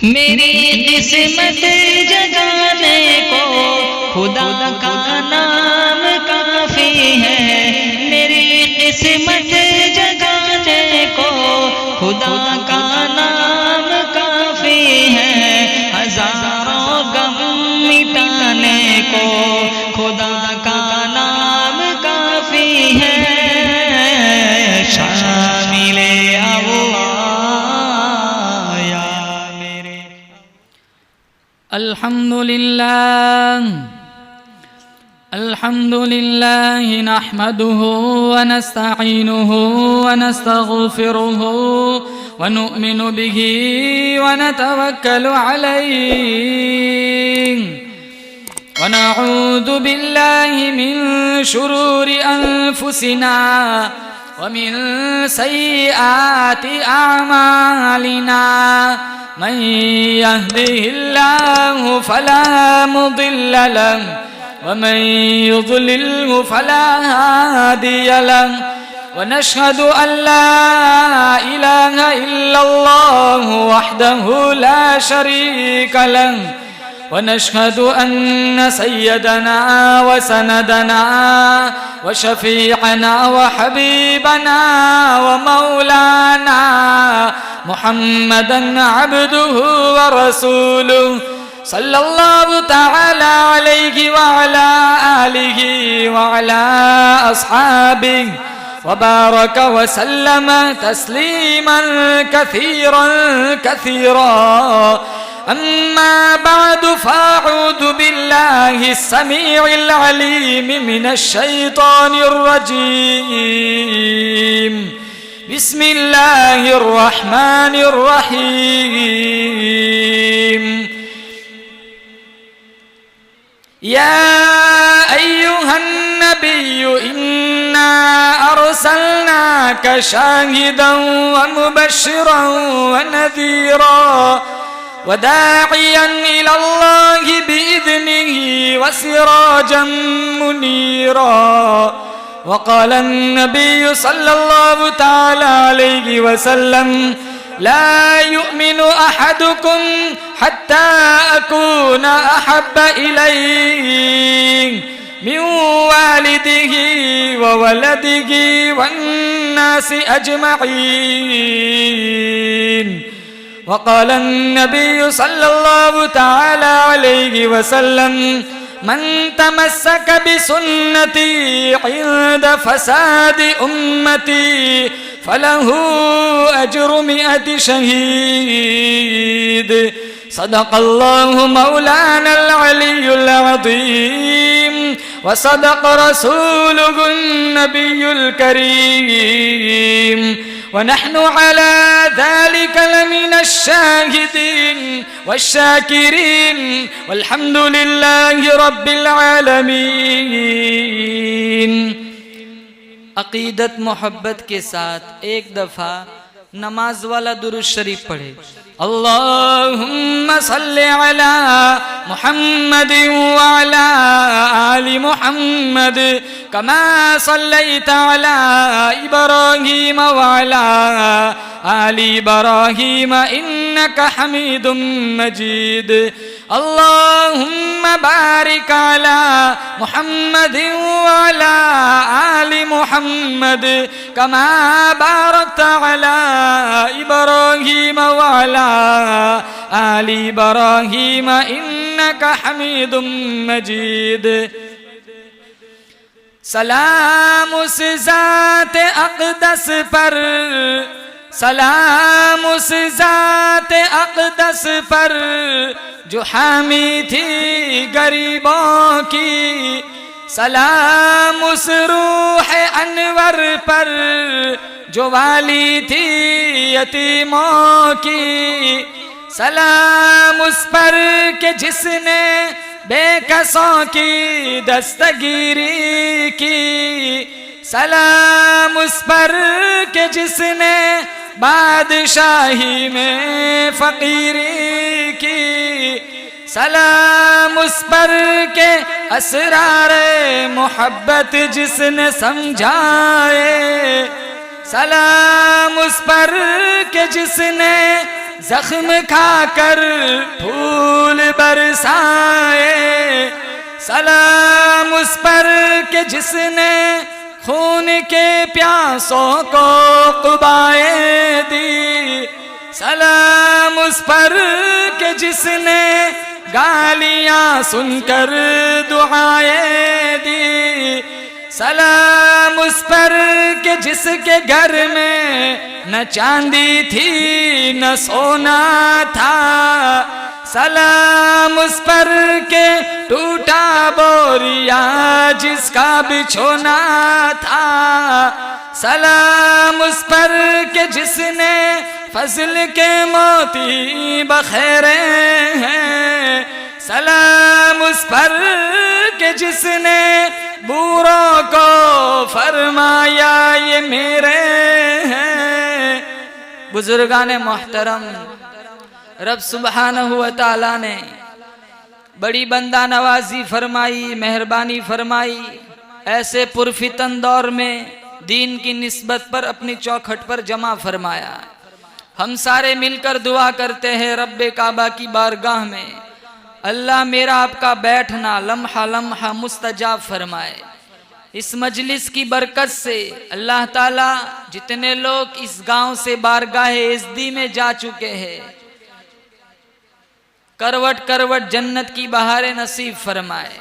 मेरी किस्मत जगाने को खुदा का नाम काफी है। मेरी किस्मत जगाने को खुदा का नाम काफी है। हजारों गम मिटाने को खुदा का नाम काफी है। शामिले अल्हम्दुलिल्लाह नहमदुहु व नस्तईनुहु व नस्तगफिरुहु व नु'मिनु बिही व नतवक्कलु अलैहि व नऊज़ु बिल्लाहि मिन शुरूरि अनफुसिना व मिन सय्यिआति अअमालिना। मन यहदिहिल्लाहु फला मुदिल्ल लहु व मन युद्लिल्हु फला हादिय लहु व नशहदु अल्ला इलाहा इल्लल्लाहु वहदहु ला शरीक लहु व नशहदु अन्न सय्यदना व सनदना व शफीअना व हबीबना व मौलाना मुहम्मदन अब्दुहु व रसूलुहु सल्लल्लाहु तआला अलैहि व अला आलिहि व अला अस्हाबिहि व बारक व सल्लम तस्लीमन कसीरन कसीरा। अम्मा बअदु फ़अऊज़ु बिल्लाहि अस्समीइल अलीम मिनश शैतानिर रजीम। बिस्मिल्लाहिर रहमानिर रहीम। या अय्युहन नबिय्यु इन्ना अर्सलनाका शाहिदन व मुबश्शिरन व नज़ीरा व दाइयन इलल्लाहि बिइज़निहि व सिराजन मुनीरा। वक़ाल अन्नबिय्यु सल्लल्लाहु तआला अलैहि वसल्लम ला युमिनु अहदुकुम हत्ता अकूना अहब्बा इलैहि मिन वालिदिही व वलदिही वन्नासि अजमईन। वक़ाल अन्नबिय्यु सल्लल्लाहु तआला अलैहि वसल्लम मन तमस्सक बिसुन्नती इंद फसादि उम्मती फलहु अज्रु मिअति शहीद। सदक़ल्लाहु मौलानल अलियुल अज़ीम व सदक़ रसूलुहुन नबियुल करीम व नहनु अला ज़ालिका लमिनश शाहिदीन वश्शाकिरीन वल्हम्दुलिल्लाहि रब्बिल आलमीन। अक़ीदत मोहब्बत के साथ एक दफ़ा नमाज वाला दुरूद शरीफ पढ़े। अल्लाहुम्मा सल्लि अला मुहम्मद व अला आलि मुहम्मद कमा सल्लैता अला इब्राहीम व अला आलि इब्राहीम इन्नका हमीदुम मजीद। अल्लाहुम्मा बारिक अला मुहम्मद व अला आलि मुहम्मद कमा बारकता अला इब्राहीम व अला आलि इब्राहीम इन्नका हमीदुम मजीद। सलाम उस ज़ात अक़दस पर, सलाम उस ज़ात अक़दस पर जो हामी थी गरीबों की। सलाम उस रूह अनवर पर जो वाली थी यतीमों की। सलाम उस पर के जिसने बेकसों की दस्तगीरी की। सलाम उस पर के जिसने बादशाही में फ़कीरी की। सलाम उस पर के असरारे मोहब्बत जिसने समझाए। सलाम उस पर के जिसने जख्म खाकर फूल बरसाए। सलाम उस पर के जिसने खून के प्यासों को कुबाए दी। सलाम उस पर के जिसने गालियां सुनकर दुआएं दी। सलाम उस पर के जिसके घर में न चांदी थी न सोना था। सलाम उस पर के टूटा बोरिया जिसका बिछोना था। सलाम उस पर के जिसने फजल के मोती बखेरे हैं। सलाम उस पर के जिसने बूरों को फरमाया ये मेरे हैं। बुजुर्गान मोहतरम, रब सुब्हानहू व तआला ने बड़ी बंदा नवाजी फरमाई, मेहरबानी फरमाई। ऐसे पुरफितन दौर में दीन की निस्बत पर अपनी चौखट पर जमा फरमाया। हम सारे मिलकर दुआ करते हैं रब्बे काबा की बारगाह में, अल्लाह मेरा आपका बैठना लम्हा लम्हा मुस्तजाब फरमाए। इस मजलिस की बरकत से अल्लाह ताला जितने लोग इस गांव से बारगाह इज़्दी में जा चुके हैं, करवट करवट जन्नत की बहारें नसीब फरमाए।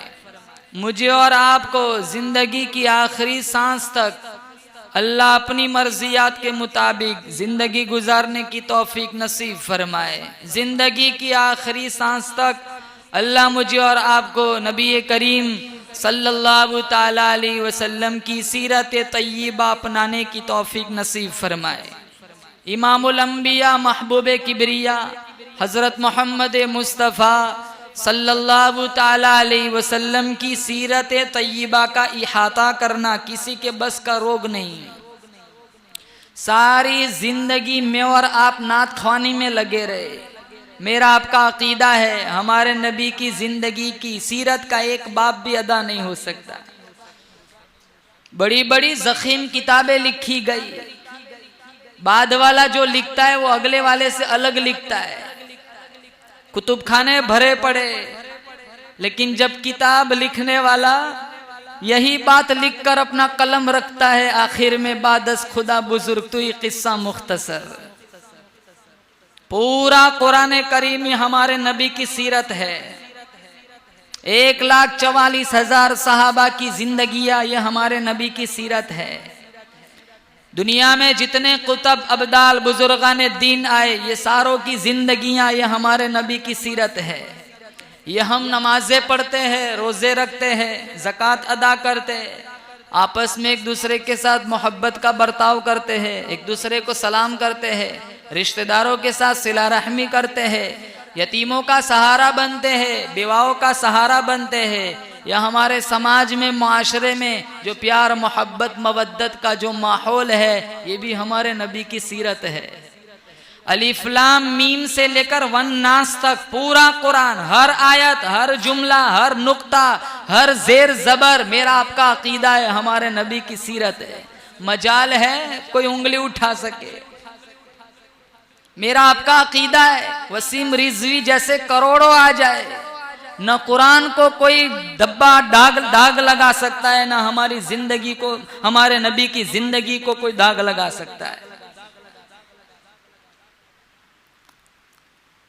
मुझे और आपको जिंदगी की आखिरी सांस तक अल्लाह अपनी मर्जियात के मुताबिक जिंदगी गुजारने की तौफीक नसीब फरमाए। जिंदगी की आखिरी सांस तक अल्लाह मुझे और आपको नबी करीम सल्लल्लाहु ताला अलैहि वसल्लम की सीरत तय्यबा अपनाने की तौफीक नसीब फरमाए। इमामुल अंबिया महबूब किबरिया हजरत मोहम्मद मुस्तफ़ा सल्लल्लाहु ताला अलैहि वसल्लम की सीरत तय्यबा का इहाता करना किसी के बस का रोग नहीं। सारी जिंदगी में और आप नात ख्वानी में लगे रहे। मेरा आपका अकीदा है हमारे नबी की जिंदगी की सीरत का एक बाब भी अदा नहीं हो सकता। बड़ी बड़ी ज़ख़ीम किताबें लिखी गई, बाद वाला जो लिखता है वो अगले वाले से अलग लिखता है। कुतुब खाने भरे पड़े, लेकिन जब किताब लिखने वाला यही बात लिखकर अपना कलम रखता है, आखिर में बादस खुदा बुजुर्ग तू किस्सा मुख्तसर। पूरा कुरान करीम हमारे नबी की सीरत है। 1,44,000 सहाबा की जिंदगियां ये हमारे नबी की सीरत है। दुनिया में जितने कुतब अब्दाल बुजुर्गान दीन आए, ये सारों की जिंदगियां ये हमारे नबी की सीरत है। ये हम नमाजें पढ़ते हैं, रोजे रखते हैं, ज़कात अदा करते हैं, आपस में एक दूसरे के साथ मोहब्बत का बर्ताव करते हैं, एक दूसरे को सलाम करते हैं, रिश्तेदारों के साथ सिला रहमी करते हैं, यतीमों का सहारा बनते हैं, बेवाओं का सहारा बनते हैं। यह हमारे समाज में, मुआशरे में जो प्यार मोहब्बत मवद्दत का जो माहौल है, ये भी हमारे नबी की सीरत है। अलिफ लाम मीम से लेकर वन नास तक पूरा कुरान, हर आयत, हर जुमला, हर नुक्ता, हर जेर जबर मेरा आपका अकीदा है हमारे नबी की सीरत है। मजाल है कोई उंगली उठा सके। मेरा आपका अकीदा है वसीम रिजवी जैसे करोड़ों आ जाए, न कुरान को कोई डब्बा दाग लगा सकता है, न हमारी जिंदगी को, हमारे नबी की जिंदगी को कोई दाग लगा सकता है।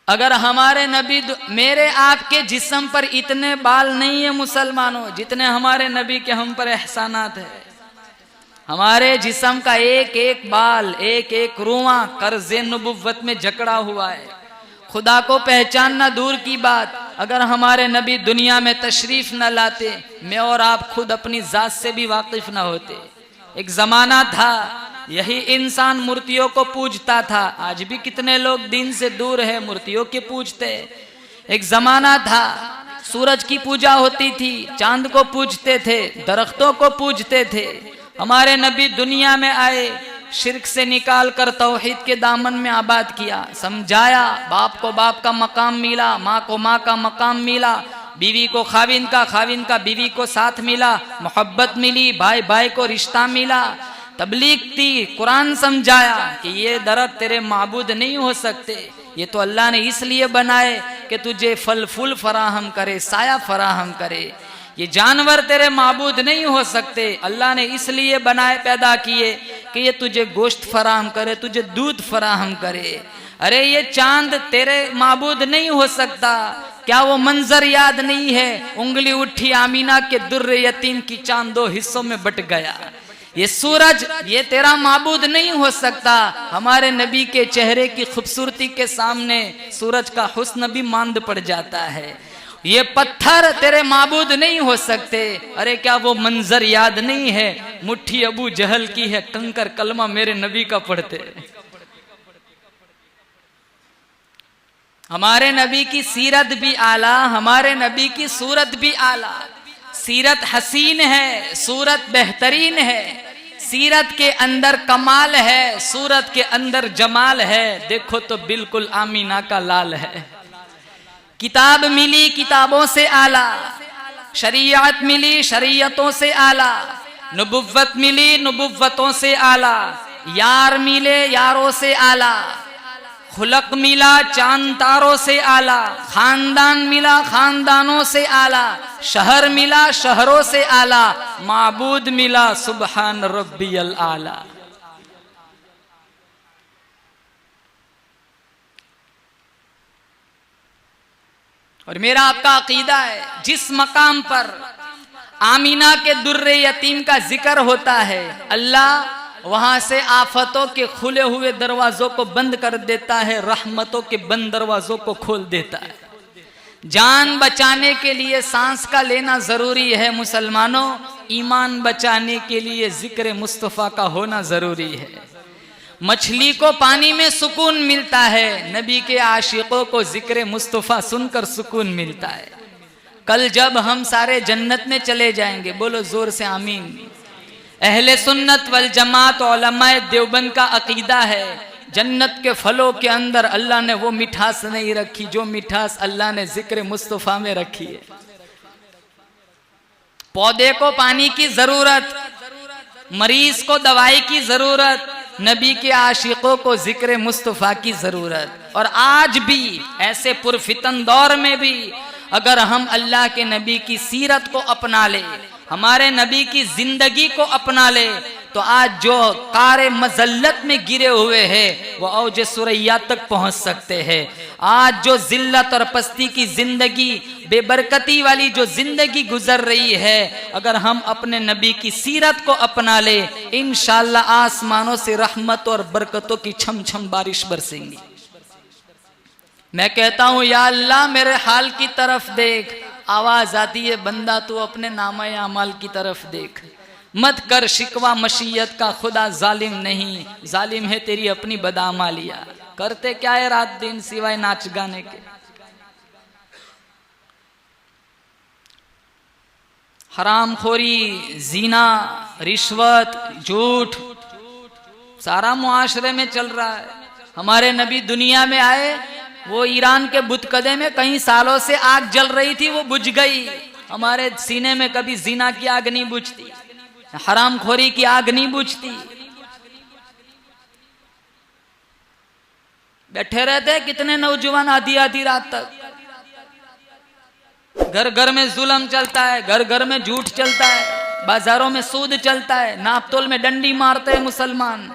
अगर हमारे नबी, मेरे आपके जिस्म पर इतने बाल नहीं है मुसलमानों जितने हमारे नबी के हम पर एहसानात है। हमारे जिस्म का एक एक बाल, एक एक रुआं कर्ज़े नबुव्वत में जकड़ा हुआ है। खुदा को पहचानना दूर की बात, अगर हमारे नबी दुनिया में तशरीफ न लाते, मैं और आप खुद अपनी जात से भी वाकिफ न होते। एक जमाना था यही इंसान मूर्तियों को पूजता था। आज भी कितने लोग दीन से दूर है, मूर्तियों के पूजते। एक जमाना था सूरज की पूजा होती थी, चांद को पूजते थे, दरख्तों को पूजते थे। हमारे नबी दुनिया में आए, शिर्क से निकाल कर तौहीद के दामन में आबाद किया, समझाया। बाप को बाप का मकाम मिला, माँ को माँ का मकाम मिला, बीवी को खाविन का बीवी को साथ मिला, मोहब्बत मिली, भाई भाई को रिश्ता मिला। तबलीग थी, कुरान समझाया कि ये दरख्त तेरे माबूद नहीं हो सकते, ये तो अल्लाह ने इसलिए बनाए कि तुझे फल फूल फराहम करे, साया फराहम करे। ये जानवर तेरे माबूद नहीं हो सकते, अल्लाह ने इसलिए बनाए, पैदा किए कि ये तुझे गोश्त फराहम करे, तुझे दूध फराहम करे। अरे ये चांद तेरे माबूद नहीं हो सकता, क्या वो मंजर याद नहीं है? उंगली उठी आमीना के दुर्रे यतीम की, चांद दो हिस्सों में बट गया। ये सूरज ये तेरा माबूद नहीं हो सकता। हमारे नबी के चेहरे की खूबसूरती के सामने सूरज का हुस्न भी मांद पड़ जाता है। ये पत्थर तेरे माबूद नहीं हो सकते। अरे क्या वो मंजर याद नहीं है? मुट्ठी अबू जहल की है, कंकर कलमा मेरे नबी का पढ़ते। हमारे नबी की सीरत भी आला, हमारे नबी की सूरत भी आला। सीरत हसीन है, सूरत बेहतरीन है। सीरत के अंदर कमाल है, सूरत के अंदर जमाल है। देखो तो बिल्कुल आमीना का लाल है। किताब मिली किताबों से आला, शरीयत मिली शरीयतों से आला, नबुव्वत मिली नबुव्वतों से आला, यार मिले यारों से आला, खुलक मिला चांद तारों से आला, खानदान मिला खानदानों से आला, शहर मिला शहरों से आला, माबूद मिला सुबहान रब्बियल आला। और मेरा आपका अकीदा है, जिस मकाम पर आमीना के दुर्रे यतीम का जिक्र होता है, अल्लाह वहां से आफतों के खुले हुए दरवाजों को बंद कर देता है, रहमतों के बंद दरवाजों को खोल देता है। जान बचाने के लिए सांस का लेना जरूरी है मुसलमानों, ईमान बचाने के लिए जिक्र मुस्तफ़ा का होना जरूरी है। मछली को पानी में सुकून मिलता है, नबी के आशिकों को जिक्र मुस्तफ़ा सुनकर सुकून मिलता है। कल जब हम सारे जन्नत में चले जाएंगे, बोलो जोर से आमीन। अहले सुन्नत वल जमात उलमाए देवबंद का अकीदा है, जन्नत के फलों के अंदर अल्लाह ने वो मिठास नहीं रखी जो मिठास अल्लाह ने जिक्र मुस्तफ़ा में रखी है। पौधे को पानी की जरूरत, मरीज को दवाई की जरूरत, नबी के आशिकों को जिक्र मुस्तफ़ा की जरूरत। और आज भी ऐसे पुरफितन दौर में भी अगर हम अल्लाह के नबी की सीरत को अपना ले, हमारे नबी की जिंदगी को अपना ले, तो आज जो कारे मजल्लत में गिरे हुए हैं वो औज सुरैया तक पहुंच सकते हैं। आज जो जिल्लत और पस्ती की जिंदगी, बेबरकती वाली जो जिंदगी गुजर रही है, अगर हम अपने नबी की सीरत को अपना ले, इंशाअल्लाह आसमानों से रहमत और बरकतों की छम छम बारिश बरसेंगी। मैं कहता हूं या अल्लाह मेरे हाल की तरफ देख। आवाज आती है बंदा तू अपने नामा अमाल की तरफ देख, मत कर शिकवा मशीयत का, खुदा जालिम नहीं, जालिम है तेरी अपनी बदामालिया। करते क्या है रात दिन सिवाय नाच गाने के। हरामखोरी, जीना, रिश्वत, झूठ सारा मुआशरे में चल रहा है। हमारे नबी दुनिया में आए, वो ईरान के बुतकदे में कई सालों से आग जल रही थी, वो बुझ गई। हमारे सीने में कभी जीना की आग नहीं बुझती, हरामखोरी की आग नहीं बुझती। बैठे रहते कितने नौजवान आधी आधी रात तक। घर घर में जुल्म चलता है, घर घर में झूठ चलता है, बाजारों में सूद चलता है, नापतोल में डंडी मारते हैं मुसलमान।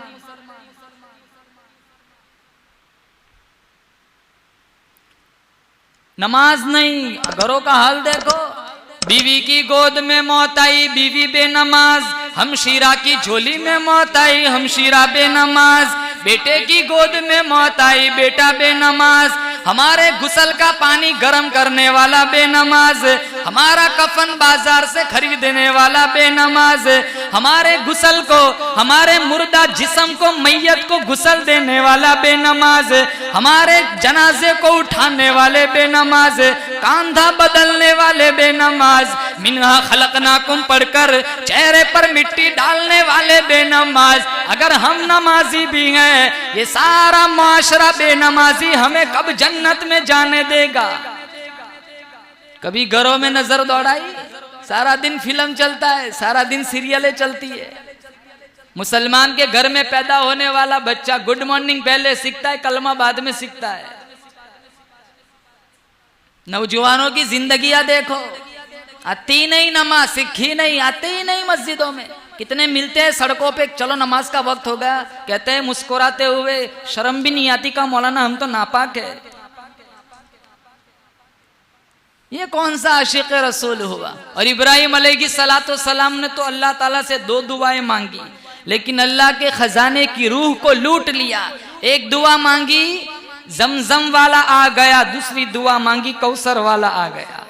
नमाज नहीं, घरों का हाल देखो। बीवी की गोद में मौत आई, बीवी बेनमाज। हमशीरा की झोली में मौत आई, हमशीरा बेनमाज। बेटे की गोद में मौत आई, बेटा बेनमाज। हमारे गुसल का पानी गर्म करने वाला बेनमाज, हमारा कफन बाजार से खरीदने वाला बेनमाज, हमारे गुसल को, हमारे मुर्दा जिस्म को, मैयत को गुसल देने वाला बेनमाज, हमारे जनाजे को उठाने वाले बेनमाज, कांधा बदलने वाले बेनमाज, मिन्हा खलकनाकुम पढ़कर चेहरे पर मिट्टी डालने वाले बेनमाज। अगर हम नमाजी भी हैं, ये सारा माशरा बेनमाजी हमें कब जन्नत में जाने देगा? कभी घरों में नजर दौड़ाई? सारा दिन फिल्म चलता है, सारा दिन सीरियलें चलती है। मुसलमान के घर में पैदा होने वाला बच्चा गुड मॉर्निंग पहले सीखता है, कलमा बाद में सीखता है। नौजवानों की जिंदगियां देखो, आती नहीं नमाज, सीखी नहीं, आते ही नहीं मस्जिदों में। कितने मिलते हैं सड़कों पे, चलो नमाज का वक्त हो गया, कहते हैं मुस्कुराते हुए, शर्म भी नहीं आती का मौलाना हम तो नापाक है। ये कौन सा आशिक रसूल हुआ? और इब्राहिम अलैहिस्सलातो सलाम ने तो अल्लाह ताला से 2 दुआएं मांगी, लेकिन अल्लाह के खजाने की रूह को लूट लिया। एक दुआ मांगी जमजम वाला आ गया, दूसरी दुआ मांगी कौसर वाला आ गया।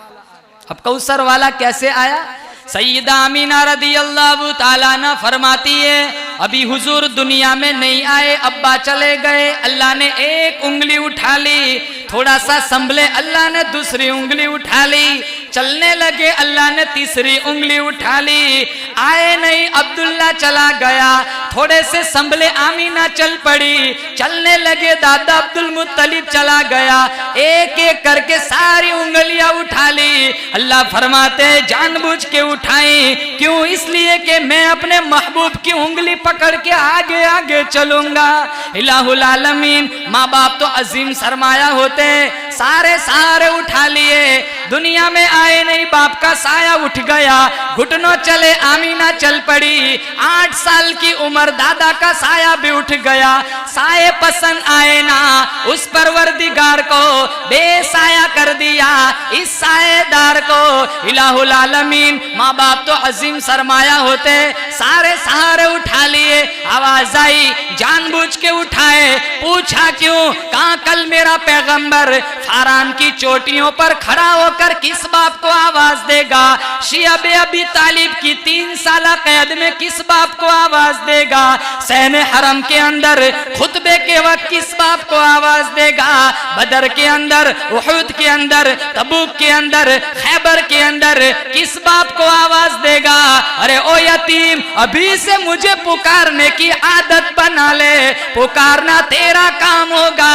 अब कौसर वाला कैसे आया? सैयदा आमीना रदियल्लाहु ताला अन्हा फरमाती है, अभी हुजूर दुनिया में नहीं आए, अब्बा चले गए, अल्लाह ने एक उंगली उठा ली, थोड़ा सा संभले, अल्लाह ने दूसरी उंगली उठा ली, चलने लगे, अल्लाह ने तीसरी उंगली उठा ली, आए नहीं, अब्दुल्ला चला गया, थोड़े से संभले, आमीना चल पड़ी, चलने लगे, दादा अब्दुल मुत्तलिब चला गया, एक एक करके सारी उंगलियां उठा ली। अल्लाह फरमाते जानबूझ के उठाई, क्यों? इसलिए कि मैं अपने महबूब की उंगली पकड़ के आगे आगे चलूंगा। इलाहुल आलमीन, माँ बाप तो अजीम सरमाया होते, सारे उठा लिए, दुनिया में आए नहीं, बाप का साया उठ गया, घुटनों चले, आमीना चल पड़ी, 8 साल की उम्र, दादा का साया भी उठ गया, साये पसंद आए ना, उस परवरदिगार को बेसाया कर दिया, इस सायेदार को। इलाहुल आलमीन, माँ बाप तो अजीम सरमाया होते, सारे उठा लिए, आवाज आई, जानबूझ के उठाए, पूछा क्यों? कहाँ कल मेरा पैगंबर फारान की चोटियों पर खड़ा होकर किस बाप को आवाज देगा? शिया बे अबी तालिब की 3 साल कैद में किस बाप को आवाज देगा? सहने हरम के अंदर खुतबे के वक्त किस बाप को आवाज देगा? बदर के अंदर, उहुद के अंदर, तबूक के अंदर, खैबर के अंदर किस बाप को आवाज देगा? अरे ओ यतीम, अभी से मुझे पुकारने की आदत बना ले, पुकारना तेरा काम होगा,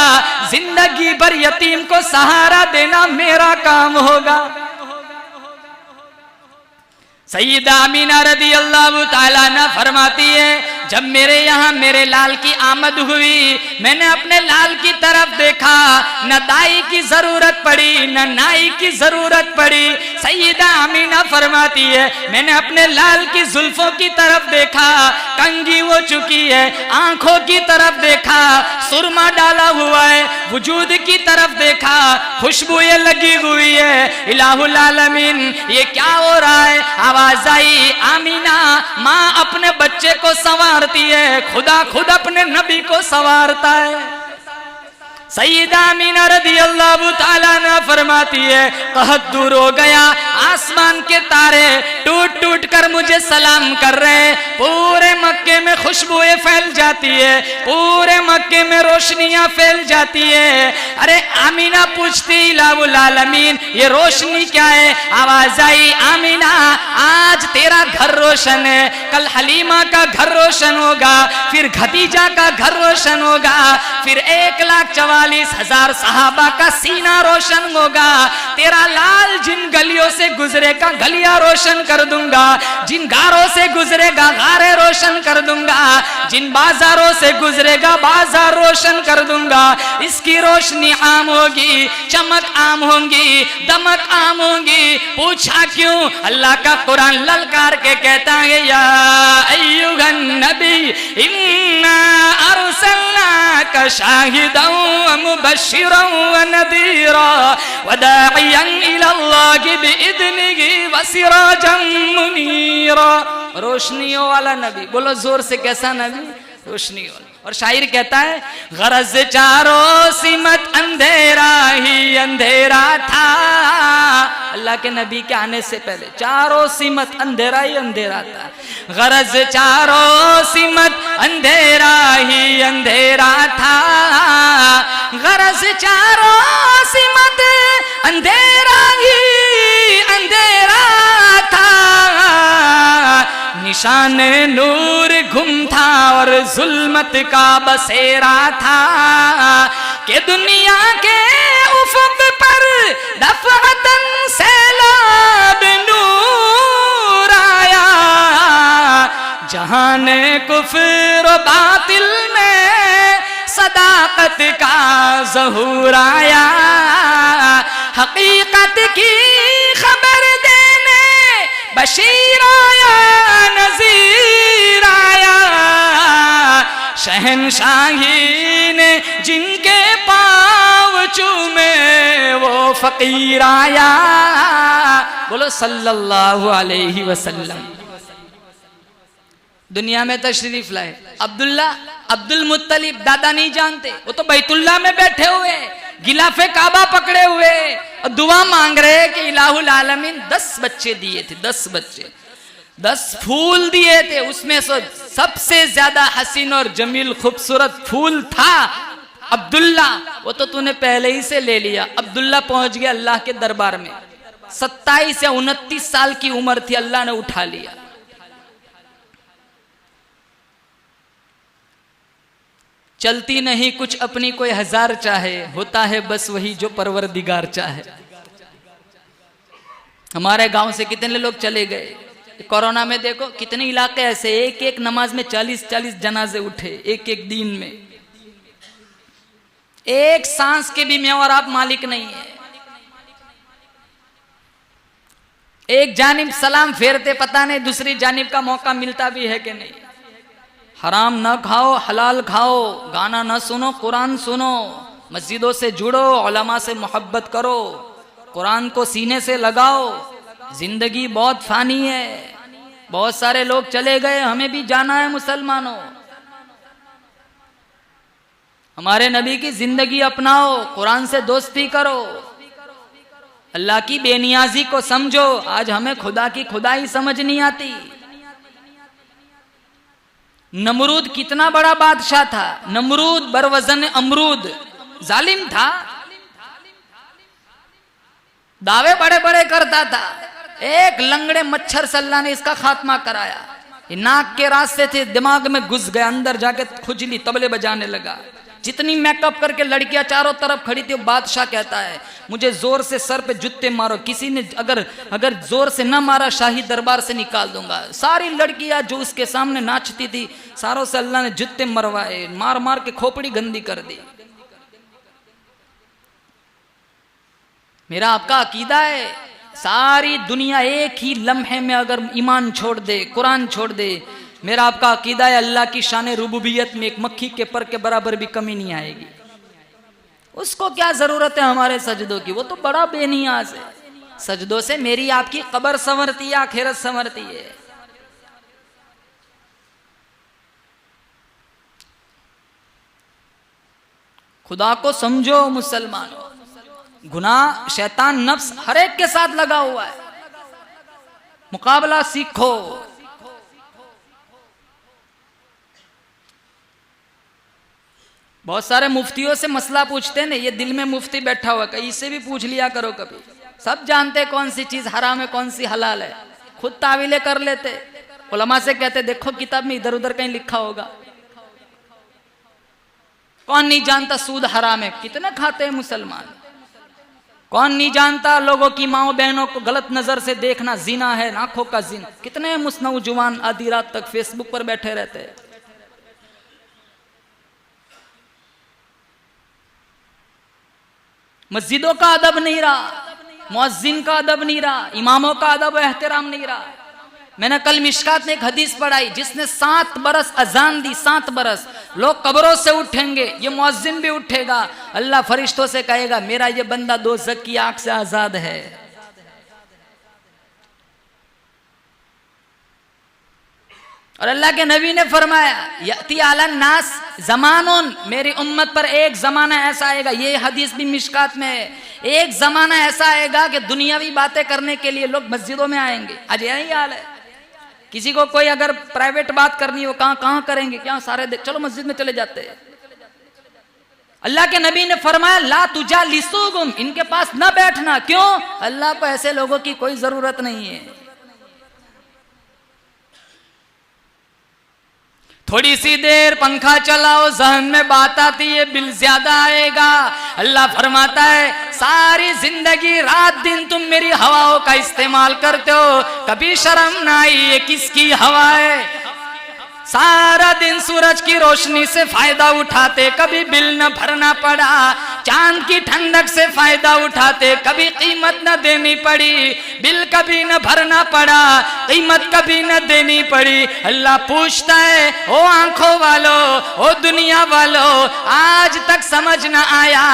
जिंदगी भर यतीम को सहारा देना मेरा काम होगा। सैयदा आमीना रदियल्लाहु ताला अन्हा फरमाती है, जब मेरे यहाँ मेरे लाल की आमद हुई, मैंने अपने लाल की तरफ देखा, न दाई की जरूरत पड़ी, न नाई की जरूरत पड़ी। सैयदा आमीना फरमाती है, मैंने अपने लाल की जुल्फों की तरफ देखा, कंघी हो चुकी है, आंखों की तरफ देखा, सुरमा डाला हुआ है, वजूद की तरफ देखा, खुशबुएं लगी हुई है। इलाहुल आलमीन, ये क्या हो रहा है? आवाज आई, आमीना, माँ अपने बच्चे को संवारती है, खुदा खुद अपने नबी को संवारता है। सैयदा आमीना रदियल्लाहु ताला अन्हा फरमाती है, कहत दूर हो गया, आसमान के तारे टूट टूट कर मुझे सलाम कर रहे हैं, पूरे मक्के में खुशबुएं फैल जाती है, पूरे मक्के में रोशनियां फैल जाती है। अरे आमीना पूछती, इलाहुल आलमीन, ये रोशनी क्या है? आवाज आई, आमीना, आज तेरा घर रोशन है, कल हलीमा का घर रोशन होगा, फिर खदीजा का घर रोशन होगा, फिर 1,44,000 सहाबा का सीना रोशन होगा। तेरा लाल जिन गलियों से गुजरेगा गलियां रोशन कर दूंगा, जिन गारों से गुजरेगा गारे रोशन कर दूंगा, जिन बाजारों से गुजरेगा बाजार रोशन कर दूंगा। इसकी रोशनी आम होगी, चमक आम होंगी, दमक आम होंगी। पूछा क्यों? अल्लाह का कुरान ललकार के कहता है, या अय्युहन नबी इन्ना अरसलनाका शाहिदन व मुबश्शिरन व नदीरा व दाइयन इलल्लाहि बिइज़निही व सिराजन मुनीरा। रोशनियों वाला नबी, बोलो जोर से, कैसा नबी? रोशनी वाला। और शायर कहता है, गरज चारों सिमत अंधेरा ही अंधेरा था। अल्लाह के नबी के आने से पहले चारों सिमत अंधेरा ही अंधेरा था। गरज चारों सिमत अंधेरा ही अंधेरा था, गरज चारों सिमत अंधेरा ही अंधेरा था। निशान नूर गुम था और जुल्मत का बसेरा था, कि दुनिया के उफक पर दफअतन सैलाब नूर आया। जहान कुफ्र व बातिल में सदाकत का ज़हूर आया। हकीकत की खबर देने बशीर आया नजीर आया, शहनशाही ने जिनके पाँव चूमे वो फकीर आया। बोलो सल्लल्लाहु अलैहि वसल्लम। दुनिया में तशरीफ लाए अब्दुल मुत्तलिब, दादा नहीं जानते, वो तो बैतुल्ला में बैठे हुए गिलाफे काबा पकड़े हुए और दुआ मांग रहे कि इलाहुल आलमीन 10 बच्चे दिए थे, 10 बच्चे, 10 फूल दिए थे, उसमें से सबसे ज्यादा हसीन और जमील खूबसूरत फूल था अब्दुल्ला, वो तो तूने पहले ही से ले लिया। अब्दुल्ला पहुंच गया अल्लाह के दरबार में, 27 या 29 साल की उम्र थी, अल्लाह ने उठा लिया। चलती नहीं कुछ अपनी कोई 1000 चाहे, होता है बस वही जो परवरदिगार चाहे। हमारे गांव से कितने लोग चले गए कोरोना में, देखो कितने इलाके ऐसे एक एक नमाज में 40-40 जनाजे उठे एक एक दिन में। एक सांस के भी मैं और आप मालिक नहीं है। एक जानिब सलाम फेरते पता नहीं दूसरी जानिब का मौका मिलता भी है कि नहीं। हराम न खाओ, हलाल खाओ, गाना न सुनो, कुरान सुनो, मस्जिदों से जुड़ो, उलमा से मोहब्बत करो, कुरान को सीने से लगाओ। जिंदगी बहुत फानी है, बहुत सारे लोग चले गए, हमें भी जाना है मुसलमानों। हमारे नबी की जिंदगी अपनाओ, कुरान से दोस्ती करो, अल्लाह की बेनियाजी को समझो। आज हमें खुदा की खुदाई समझ नहीं आती। नमरूद कितना बड़ा बादशाह था, नमरूद बरवजन अमरूद, जालिम था, दावे बड़े बड़े करता था। एक लंगड़े मच्छर से अल्लाह ने इसका खात्मा कराया। ये नाक के रास्ते थे, दिमाग में घुस गया, अंदर जाके खुजली, तबले बजाने लगा। जितनी मेकअप करके लड़कियां चारों तरफ खड़ी थी, बादशाह कहता है मुझे जोर से सर पे जूते मारो, किसी ने अगर जोर से न मारा शाही दरबार से निकाल दूंगा। सारी लड़कियां जो उसके सामने नाचती थी, सारों से अल्लाह ने जूते मरवाए, मार मार के खोपड़ी गंदी कर दी। मेरा आपका अकीदा है, सारी दुनिया एक ही लम्हे में अगर ईमान छोड़ दे, कुरान छोड़ दे, मेरा आपका अकीदा है अल्लाह की शान रुबूबियत में एक मक्खी के पर के बराबर भी कमी नहीं आएगी। उसको क्या जरूरत है हमारे सजदों की, वो तो बड़ा बेनियाज है। सजदों से मेरी आपकी कब्र संवरती है, आखिरत संवरती है। खुदा को समझो मुसलमानों। गुनाह, शैतान, नफ्स हर एक के साथ लगा हुआ है। मुकाबला सीखो। बहुत सारे मुफ्तियों से मसला पूछते हैं ना, ये दिल में मुफ्ती बैठा हुआ, कहीं इससे भी पूछ लिया करो कभी। सब जानते कौन सी चीज हराम है, कौन सी हलाल है, खुद तावीले कर लेते। उलमा से कहते देखो किताब में इधर उधर कहीं लिखा होगा। कौन नहीं जानता सूद हराम है, कितने खाते हैं मुसलमान। कौन नहीं जानता लोगों की माओ बहनों को गलत नजर से देखना जिना है, आंखों का जिना। कितने मुसनौजवान आधी रात तक फेसबुक पर बैठे रहते हैं। मस्जिदों का अदब नहीं रहा, मुअज्जिन का अदब नहीं रहा, इमामों का अदब एहतराम नहीं रहा। मैंने कल मिशकात में एक हदीस पढ़ाई, जिसने 7 बरस अजान दी, 7 बरस लोग कब्रों से उठेंगे, ये मुअज्जिन भी उठेगा। अल्लाह फरिश्तों से कहेगा मेरा ये बंदा दोज़ख की आग से आजाद है। और अल्लाह के नबी ने फरमाया यती अलन नास ज़मानुन, मेरी उम्मत पर एक जमाना ऐसा आएगा, ये हदीस भी मिशकात में है, एक जमाना ऐसा आएगा कि दुनियावी बातें करने के लिए लोग मस्जिदों में आएंगे। आज यही हाल है। किसी को कोई अगर प्राइवेट बात करनी हो, कहां करेंगे, क्या सारे चलो मस्जिद में चले जाते हैं। अल्लाह के नबी ने फरमाया ला तुजा लिसुगुम, इनके पास न बैठना। क्यों? अल्लाह को ऐसे लोगों की कोई जरूरत नहीं है। थोड़ी सी देर पंखा चलाओ, जहन में बात आती है, बिल ज्यादा आएगा। अल्लाह फरमाता है सारी जिंदगी रात दिन तुम मेरी हवाओं का इस्तेमाल करते हो, कभी शर्म ना आई ये किसकी हवा है। सारा दिन सूरज की रोशनी से फायदा उठाते, कभी बिल न भरना पड़ा। चांद की ठंडक से फायदा उठाते, कभी कीमत न देनी पड़ी, बिल कभी न भरना पड़ा, कीमत कभी न देनी पड़ी। अल्लाह पूछता है, ओ आंखों वालों, ओ दुनिया वालों, आज तक समझ न आया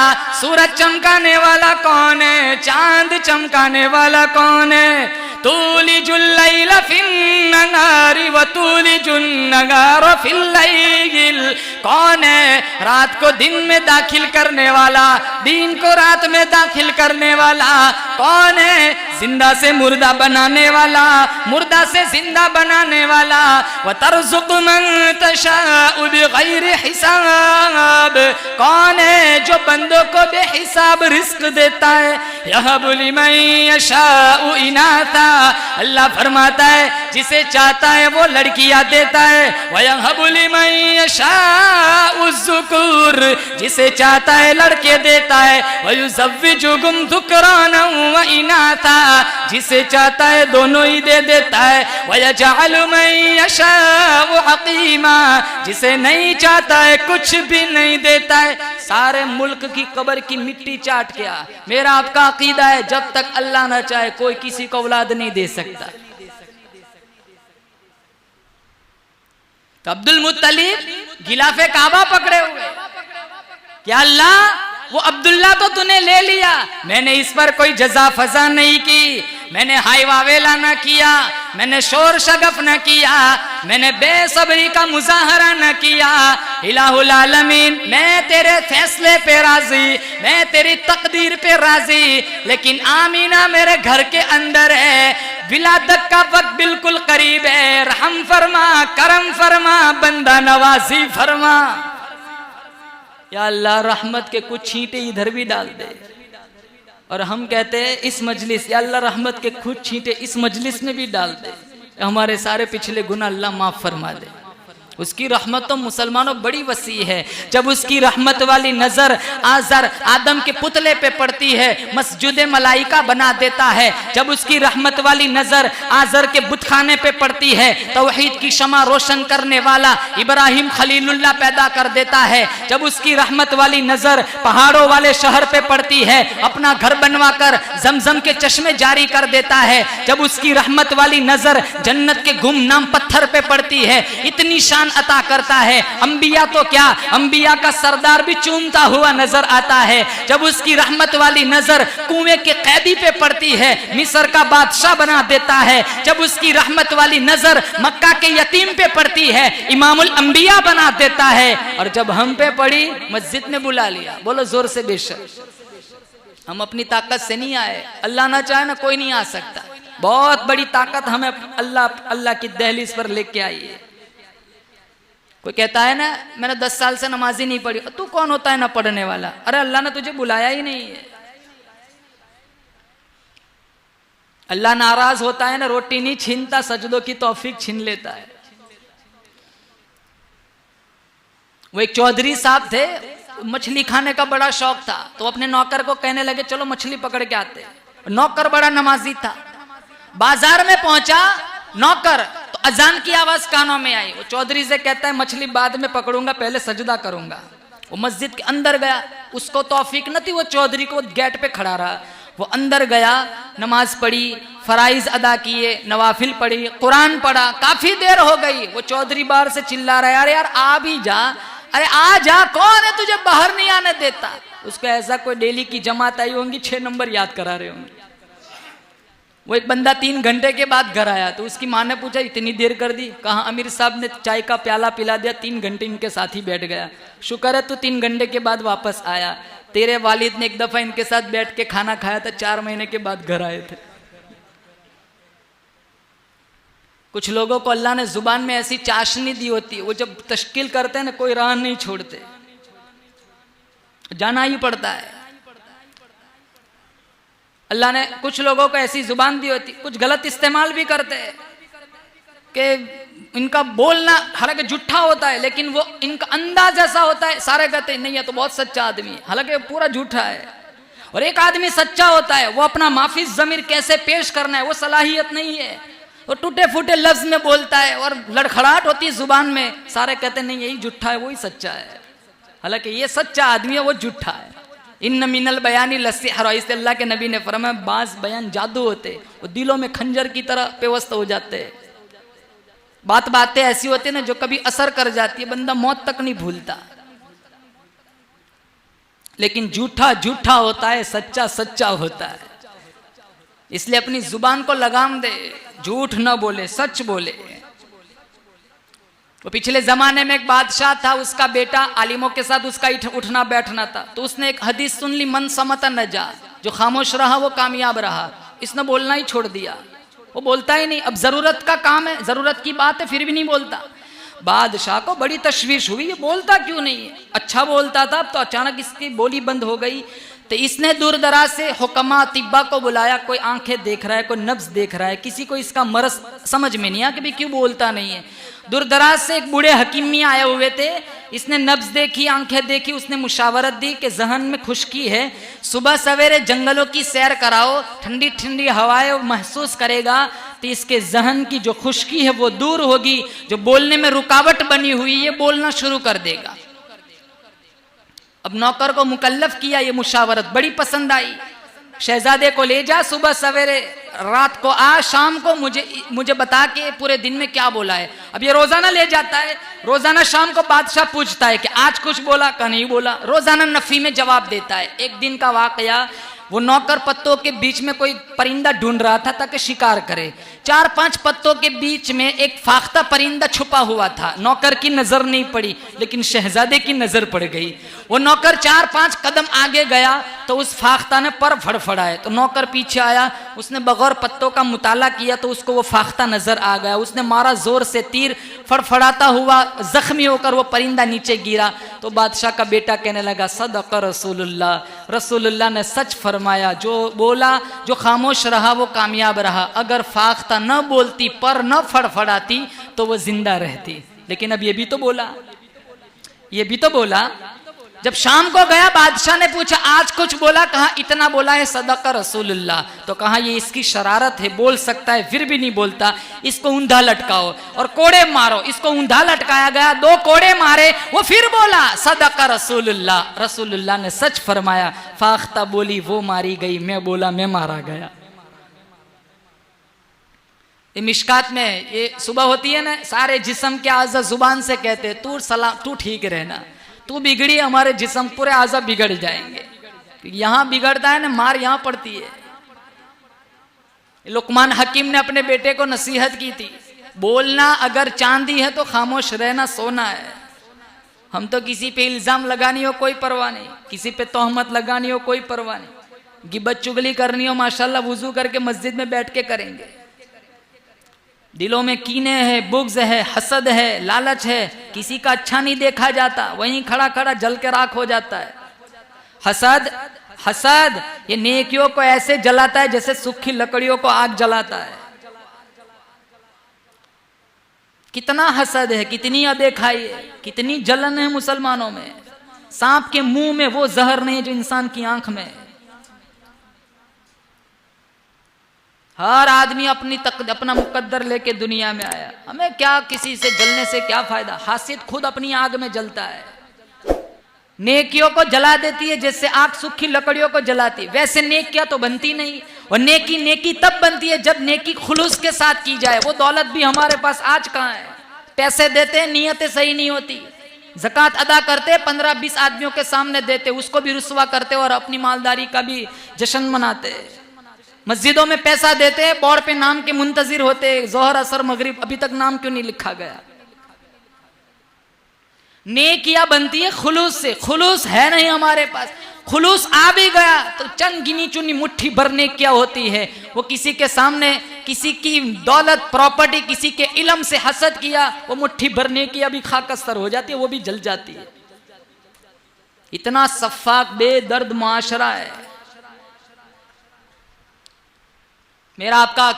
सूरज चमकाने वाला कौन है, चांद चमकाने वाला कौन है? तूलिजुल लैल फिन्नहारी व तूलिजुन नहार फिल्लैल। कौन है रात को दिन में दाखिल करने वाला, दिन को रात में दाखिल करने वाला? कौन है जिंदा से मुर्दा बनाने वाला, मुर्दा से जिंदा बनाने वाला? व तरज़ुक़ मन तशाउ बिग़ैरि हिसाब। कौन है जो बंदों को बेहिसाब रिस्क देता है? यहबु लिमन यशाउ इनाथा। अल्लाह फरमाता है जिसे चाहता है वो लड़कियां देता है। वयहबु लिमन यशाउ ज़ुकुर। जिसे चाहता है लड़के देता है। वयुज़व्विजुहुम ज़ुक्रानन व इनाथा। जिसे चाहता है दोनों ही दे देता है। वयजअलु मन यशाउ अक़ीमा। जिसे नहीं चाहता है कुछ भी नहीं देता है। सारे मुल्क की कब्र की मिट्टी चाट के आ। मेरा आपका अकीदा है जब तक अल्लाह ना चाहे कोई किसी को औलाद नहीं दे सकता। तो अब्दुल मुत्तलिब गिलाफे काबा पकड़े हुए, क्या अल्लाह वो अब्दुल्ला तो तूने ले लिया, मैंने इस पर कोई जजा फजा नहीं की, मैंने हाय वावेला न किया, मैंने शोर शगफ न किया, मैंने बेसब्री का मुजाहरा न किया। इलाहुल आलमीन, मैं तेरे फैसले पे राजी, मैं तेरी तकदीर पे राजी, लेकिन आमीना मेरे घर के अंदर है, विलादत का वक्त बिल्कुल करीब है, रहम फरमा, करम फरमा, बंदा नवाजी फरमा। या अल्लाह रहमत के कुछ छींटे इधर भी डाल दे। और हम कहते हैं इस मजलिस, या अल्लाह रहमत के कुछ छींटे इस मजलिस में भी डाल दे, हमारे सारे पिछले गुनाह अल्लाह माफ फरमा दे। उसकी रहमत तो मुसलमानों बड़ी वसी है। जब उसकी रहमत वाली नजर आजर आदम के पुतले पे पड़ती है, मस्जिद मलाइका बना देता है। जब उसकी रहमत वाली नजर आजर के बुतखाने पे पड़ती है, तौहीद की शमा रोशन करने वाला इब्राहिम खलीलुल्लाह पैदा कर देता है। जब उसकी रहमत वाली नजर पहाड़ों वाले शहर पे पड़ती है, अपना घर बनवा कर जमजम के चश्मे जारी कर देता है। जब उसकी रहमत वाली नजर जन्नत के गुमनाम पत्थर पे पड़ती है, इतनी शान अता करता है, अंबिया तो क्या, अंबिया का सरदार भी चूमता हुआ नजर आता है। जब उसकी रहमत वाली नजर कुएं के कैदी पे पड़ती है, मिस्र का बादशाह बना देता है। जब उसकी रहमत वाली नजर मक्का के यतीम पे पड़ती है, इमामुल अंबिया बना देता है। और जब हम पे पड़ी, मस्जिद में बुला लिया। बोलो जोर से बेशक। हम अपनी ताकत से नहीं आए, अल्लाह ना चाहे ना कोई नहीं आ सकता। बहुत बड़ी ताकत हमें अल्लाह की दहलीज पर लेके आई है। कोई कहता है ना मैंने 10 साल से नमाजी नहीं पढ़ी, तू कौन होता है ना पढ़ने वाला? अरे अल्लाह ने तुझे बुलाया ही नहीं है। अल्लाह नाराज होता है ना, रोटी नहीं छीनता, सजदों की तौफीक छीन लेता है। वो एक चौधरी साहब थे, मछली खाने का बड़ा शौक था, तो अपने नौकर को कहने लगे चलो मछली पकड़ के आते। नौकर बड़ा नमाजी था। बाजार में पहुंचा नौकर, तो अजान की आवाज कानों में आई। वो चौधरी से कहता है मछली बाद में पकड़ूंगा, पहले सजदा करूंगा। वो मस्जिद के अंदर गया, उसको तौफीक न थी, वो चौधरी को गेट पे खड़ा रहा। वो अंदर गया, नमाज पढ़ी, फराइज अदा किए, नवाफिल पढ़ी, कुरान पढ़ा। काफी देर हो गई, वो चौधरी बाहर से चिल्ला रहा है अरे यार आ भी जा, अरे आ जा, कौन है तुझे बाहर नहीं आने देता? उसको ऐसा कोई डेली की जमात आई होंगी, 6 नंबर याद करा रहे होंगे। वो एक बंदा 3 घंटे के बाद घर आया, तो उसकी माँ ने पूछा इतनी देर कर दी? कहा अमीर साहब ने चाय का प्याला पिला दिया, 3 घंटे इनके साथ ही बैठ गया। शुक्र है तू 3 घंटे के बाद वापस आया। तेरे वालिद ने एक दफा इनके साथ बैठ के खाना खाया था, 4 महीने के बाद घर आए थे। कुछ लोगों को अल्लाह ने जुबान में ऐसी चाशनी दी होती है, वो जब तश्कील करते हैं ना कोई राह नहीं छोड़ते, जाना ही पड़ता है। अल्लाह ने कुछ लोगों को ऐसी जुबान दी होती, कुछ गलत इस्तेमाल भी करते हैं कि इनका बोलना हालांकि झूठा होता है, लेकिन वो इनका अंदाज ऐसा होता है, सारे कहते नहीं है तो बहुत सच्चा आदमी है, हालांकि पूरा झूठा है। और एक आदमी सच्चा होता है, वो अपना माफिज ज़मीर कैसे पेश करना है वो सलाहियत नहीं है, वो टूटे फूटे लफ्ज में बोलता है और लड़खड़ाहट होती है जुबान में, सारे कहते नहीं यही झूठा है वही सच्चा है, हालांकि ये सच्चा आदमी है वो झूठा है। इन मिनल बयानी लस्सिहर, इसलिए अल्लाह के नबी ने फरमाया बाज बयान जादू होते, वो दिलों में खंजर की तरह पेवस्त हो जाते हैं। बातें ऐसी होती है ना जो कभी असर कर जाती है, बंदा मौत तक नहीं भूलता। लेकिन झूठा झूठा होता है, सच्चा सच्चा होता है। इसलिए अपनी जुबान को लगाम दे, झूठ न बोले, सच बोले। वो पिछले जमाने में एक बादशाह था, उसका बेटा आलिमों के साथ उसका उठना बैठना था, तो उसने एक हदीस सुन ली, मन समता नजा, जो खामोश रहा वो कामयाब रहा। इसने बोलना ही छोड़ दिया, वो बोलता ही नहीं। अब जरूरत का काम है, जरूरत की बात है, फिर भी नहीं बोलता। बादशाह को बड़ी तशवीश हुई, ये बोलता क्यों नहीं है। अच्छा बोलता था, अब तो अचानक इसकी बोली बंद हो गई। तो इसने दूर दराज से हुक्मा तिब्बा को बुलाया, कोई आंखें देख रहा है, कोई नब्ज देख रहा है, किसी को इसका मरज समझ में नहीं आया कि भाई क्यों बोलता नहीं है। दूर दराज से एक बूढ़े हकीमी आए हुए थे, इसने नब्ज देखी, आंखें देखी, उसने मुशावरत दी कि जहन में खुश्की है, सुबह सवेरे जंगलों की सैर कराओ, ठंडी ठंडी हवाएं महसूस करेगा तो इसके जहन की जो खुश्की है वो दूर होगी, जो बोलने में रुकावट बनी हुई है बोलना शुरू कर देगा। अब नौकर को मुकल्लफ किया, ये मुशावरत बड़ी पसंद आई। शहजादे को ले जा, सुबह सवेरे, रात को आ, शाम को मुझे बता के पूरे दिन में क्या बोला है। अब ये रोजाना ले जाता है, रोजाना शाम को बादशाह पूछता है कि आज कुछ बोला का नहीं बोला, रोजाना नफी में जवाब देता है। एक दिन का वाकया, वो नौकर पत्तों के बीच में कोई परिंदा ढूंढ रहा था ताकि शिकार करे। 4-5 पत्तों के बीच में एक फाख्ता परिंदा छुपा हुआ था। नौकर की नजर नहीं पड़ी, लेकिन शहजादे की नजर पड़ गई। वो नौकर 4-5 कदम आगे गया तो उस फाख्ता ने पर फड़फड़ाए, तो नौकर पीछे आया, उसने बगैर पत्तों का मुताला किया तो उसको वो फाख्ता नजर आ गया। उसने मारा जोर से तीर, फड़फड़ाता हुआ जख्मी होकर वो परिंदा नीचे गिरा। तो बादशाह का बेटा कहने लगा सदक़ रसूलुल्लाह, रसूलुल्लाह ने सच फरमाया, जो बोला, जो खामोश रहा वो कामयाब रहा। अगर फाख्ता न बोलती, पर न फड़फड़ाती तो वो जिंदा रहती। लेकिन अब ये भी तो बोला, जब शाम को गया बादशाह ने पूछा आज कुछ बोला, कहा इतना बोला है सदक़ रसूलुल्लाह। तो कहा ये इसकी शरारत है, बोल सकता है फिर भी नहीं बोलता, इसको ऊंधा लटकाओ और कोड़े मारो। इसको ऊंधा लटकाया गया, 2 कोड़े मारे, वो फिर बोला सदक़ रसूलुल्लाह, रसूलुल्लाह ने सच फरमाया। फाख्ता बोली वो मारी गई, मैं बोला मैं मारा गया। ये मिशकात में ये सुबह होती है ना, सारे जिस्म के आज़ा जुबान से कहते हैं तू सलाम, तू ठीक रहना, तू बिगड़ी हमारे जिस्म पूरे आज़ा बिगड़ जाएंगे। यहां बिगड़ता है ना, मार यहां पड़ती है। लुकमान हकीम ने अपने बेटे को नसीहत की थी, बोलना अगर चांदी है तो खामोश रहना सोना है। हम तो किसी पे इल्जाम लगानी हो कोई परवाह नहीं, किसी पे तोहमत लगानी हो कोई परवाह नहीं, गिबत चुगली करनी हो माशाल्लाह वुजू करके मस्जिद में बैठ के करेंगे। दिलों में कीने है, बुग़्ज़ है, हसद है, लालच है, किसी का अच्छा नहीं देखा जाता, वहीं खड़ा खड़ा जल के राख हो जाता है। हसद ये नेकियों को ऐसे जलाता है जैसे सूखी लकड़ियों को आग जलाता है। कितना हसद है, कितनी अदेखाई है, कितनी जलन है मुसलमानों में। सांप के मुंह में वो जहर नहीं है जो इंसान की आंख में है। हर आदमी अपना मुकद्दर लेके दुनिया में आया, हमें क्या किसी से जलने से क्या फायदा। हासिद खुद अपनी आग में जलता है, नेकियों को जला देती है जैसे आग सूखी लकड़ियों को जलाती। वैसे नेकियां तो बनती नहीं, और नेकी तब बनती है जब नेकी खुलूस के साथ की जाए। वो दौलत भी हमारे पास आज कहाँ है। पैसे देते हैं, नीयतें सही नहीं होती। ज़कात अदा करते 15-20 आदमियों के सामने देते, उसको भी रुस्वा करते और अपनी मालदारी का भी जश्न मनाते। मस्जिदों में पैसा देते, बोर्ड पे नाम के मुंतजिर होते, जोहर असर मगरिब अभी तक नाम क्यों नहीं लिखा गया। नेकियां बनती है खुलूस से, खुलूस है नहीं हमारे पास। खुलूस आ भी गया तो चंद गिनी चुनी मुट्ठी भरने क्या होती है। वो किसी के सामने किसी की दौलत प्रॉपर्टी, किसी के इल्म से हसद किया, वो मुट्ठी भरने की अभी खाकस्तर हो जाती है, वो भी जल जाती है। इतना सफाक बेदर्द मुआशरा है। मेरा आपका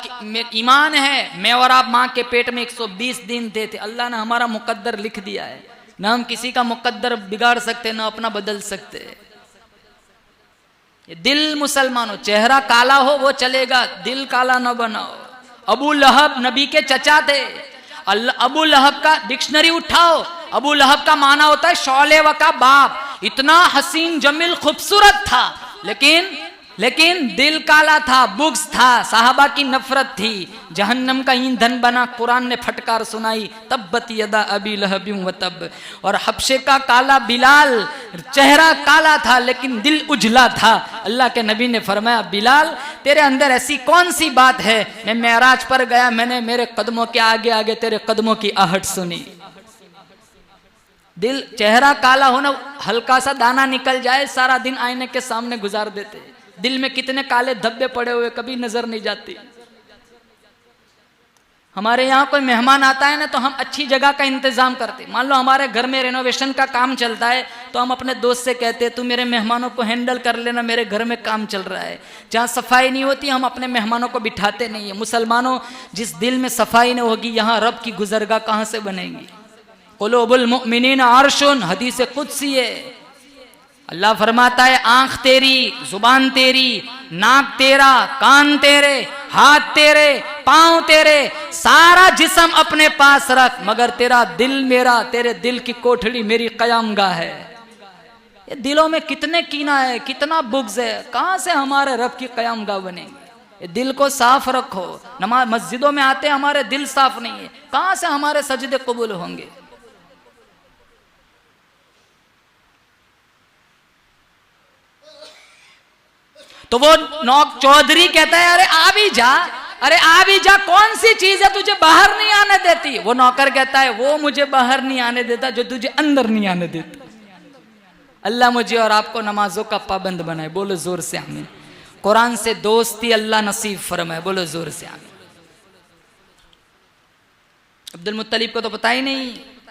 ईमान है, मैं और आप माँ के पेट में 120 दिन थे, अल्लाह ने हमारा मुकद्दर लिख दिया है। ना हम किसी का मुकद्दर बिगाड़ सकते, ना अपना बदल सकते। ये दिल मुसलमानों, चेहरा काला हो वो चलेगा, दिल काला न बनाओ। अबू लहब नबी के चचा थे। अबू लहब का डिक्शनरी उठाओ, अबू लहब का माना होता है शौले व का बाप। इतना हसीन जमील खूबसूरत था, लेकिन दिल काला था, बुग्स था, साहबा की नफरत थी, जहन्नम का ईंधन बना। कुरान ने फटकार सुनाई, तब्बत यदा अबी लहबिम व तब। और हबशे का काला बिलाल, चेहरा काला था लेकिन दिल उजला था। अल्लाह के नबी ने फरमाया, बिलाल तेरे अंदर ऐसी कौन सी बात है, मैं मेराज पर गया, मैंने मेरे कदमों के आगे आगे तेरे कदमों की आहट सुनी। दिल, चेहरा काला होना, हल्का सा दाना निकल जाए सारा दिन आईने के सामने गुजार देते। दिल में कितने काले धब्बे पड़े हुए कभी नजर नहीं जाती। हमारे यहाँ कोई मेहमान आता है ना तो हम अच्छी जगह का इंतजाम करते। मान लो हमारे घर में रेनोवेशन का काम चलता है तो हम अपने दोस्त से कहते हैं तू मेरे मेहमानों को हैंडल कर लेना, मेरे घर में काम चल रहा है। जहाँ सफाई नहीं होती हम अपने मेहमानों को बिठाते नहीं है। मुसलमानों, जिस दिल में सफाई नहीं होगी यहाँ रब की गुजरगाह कहाँ से बनेगी। कुलूबुल मुमिनीन अर्शुन, हदीस कुदसी है। अल्लाह फरमाता है आंख तेरी, जुबान तेरी, नाक तेरा, कान तेरे, हाथ तेरे, पांव तेरे, सारा जिस्म अपने पास रख, मगर तेरा दिल मेरा, तेरे दिल की कोठड़ी मेरी कयामगाह है। ये दिलों में कितने कीना है, कितना बुग़्ज़ है, कहां से हमारे रब की कयामगाह बनेगी। ये दिल को साफ रखो। नमाज मस्जिदों में आते हमारे दिल साफ नहीं है, कहां से हमारे सजदे कबूल होंगे। तो वो नौक चौधरी कहता है अरे आ भी जा, अरे आ भी जा, कौन सी चीज है तुझे बाहर नहीं आने देती। वो नौकर कहता है वो मुझे बाहर नहीं आने देता जो तुझे अंदर नहीं आने देता। अल्लाह मुझे और आपको नमाजों का पाबंद बनाए, बोलो जोर से आमीन। कुरान से दोस्ती अल्लाह नसीब फरमाए, बोलो जोर से आमीन। अब्दुल मुत्तलिब को तो पता ही नहीं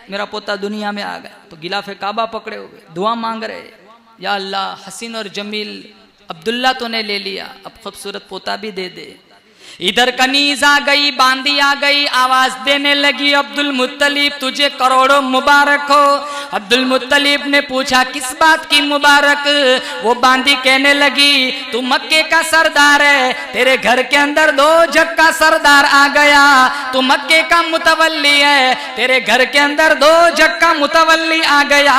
मेरा पोता दुनिया में आ गया, तो गिलाफे काबा पकड़े हुए दुआ मांग रहे, या अल्लाह हसीन और जमील अब्दुल्ला तूने ले लिया, अब खूबसूरत पोता भी दे दे। इधर कनीज आ गई, बांदी आ गई, आवाज देने लगी अब्दुल मुत्तलिब तुझे करोड़ों मुबारक हो। अब्दुल मुत्तलिब ने पूछा किस बात की मुबारक। वो बांदी कहने लगी तू मक्के का सरदार है, तेरे घर के अंदर 2 जग का सरदार आ गया, तू मक्के का मुतवल्ली है, तेरे घर के अंदर 2 जग का मुतवल्ली आ गया।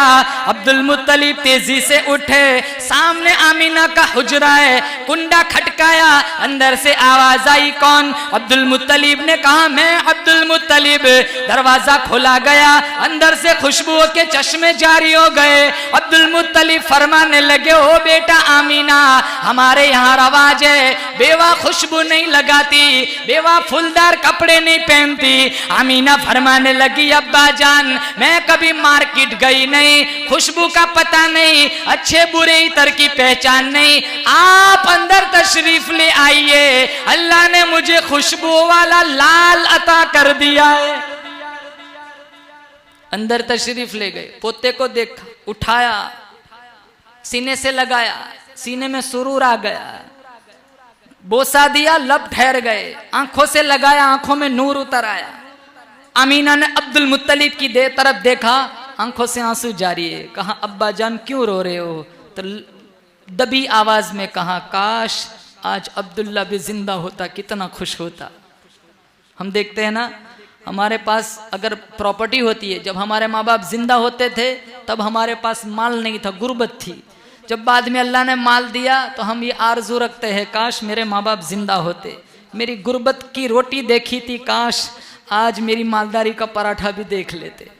अब्दुल मुत्तलिब तेजी से उठे, सामने आमीना का हुजरा है, कुंडा खटकाया, अंदर से आवाज आई कौन। अब्दुल मुत्तलिब ने कहा मैं अब्दुल मुत्तलिब। दरवाजा खोला गया, अंदर से खुशबुओं के चश्मे जारी हो गए। अब्दुल मुत्तलिब फरमाने लगे ओ बेटा आमीना, हमारे यहाँ रवाज है बेवा खुशबू नहीं लगाती, बेवा फूलदार कपड़े नहीं पहनती। आमीना फरमाने लगी अब्बा जान मैं कभी मार्केट गई नहीं, खुशबू का पता नहीं, अच्छे बुरे इतर की पहचान नहीं, आप अंदर तशरीफ ले आइए, अल्लाह ने मुझे खुशबू वाला लाल अता कर दिया है। अंदर तशरीफ ले गए, पोते को देखा, उठाया, सीने से लगाया, सीने में सुरूर आ गया, बोसा दिया, लब ठहर गए, आंखों से लगाया, आंखों में नूर उतर आया। आमीना ने अब्दुल मुत्तलिब की तरफ देखा, आंखों से आंसू जारी है। कहा अब्बा जान क्यों रो रहे हो। तो दबी आवाज में कहा काश आज अब्दुल्ला भी जिंदा होता, कितना खुश होता। हम देखते हैं ना हमारे पास अगर प्रॉपर्टी होती है, जब हमारे माँ बाप जिंदा होते थे तब हमारे पास माल नहीं था, गुर्बत थी। जब बाद में अल्लाह ने माल दिया तो हम ये आरजू रखते हैं काश मेरे माँ बाप जिंदा होते, मेरी गुर्बत की रोटी देखी थी, काश आज मेरी मालदारी का पराठा भी देख लेते।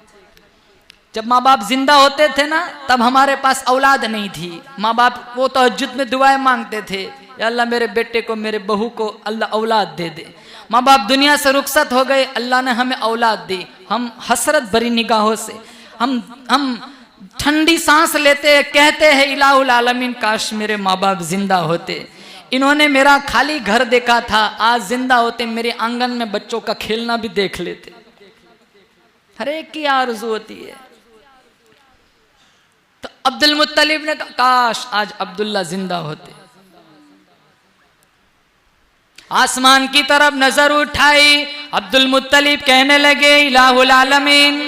जब माँ बाप जिंदा होते थे ना तब हमारे पास औलाद नहीं थी, माँ बाप वो तहज्जुद में दुआएं मांगते थे, या अल्लाह मेरे बेटे को मेरे बहू को अल्लाह औलाद दे दे। माँ बाप दुनिया से रुखसत हो गए, अल्लाह ने हमें औलाद दी। हम हसरत भरी निगाहों से हम ठंडी सांस लेते, कहते हैं इलाहुल आलमीन काश मेरे माँ बाप जिंदा होते, इन्होंने मेरा खाली घर देखा था, आज जिंदा होते मेरे आंगन में बच्चों का खेलना भी देख लेते। हर एक की आरज़ू होती है। तो अब्दुल मुत्तलिब ने कहा काश आज अब्दुल्ला जिंदा होते। आसमान की तरफ नजर उठाई, अब्दुल मुत्तलिब कहने लगे इलाहुल आलमीन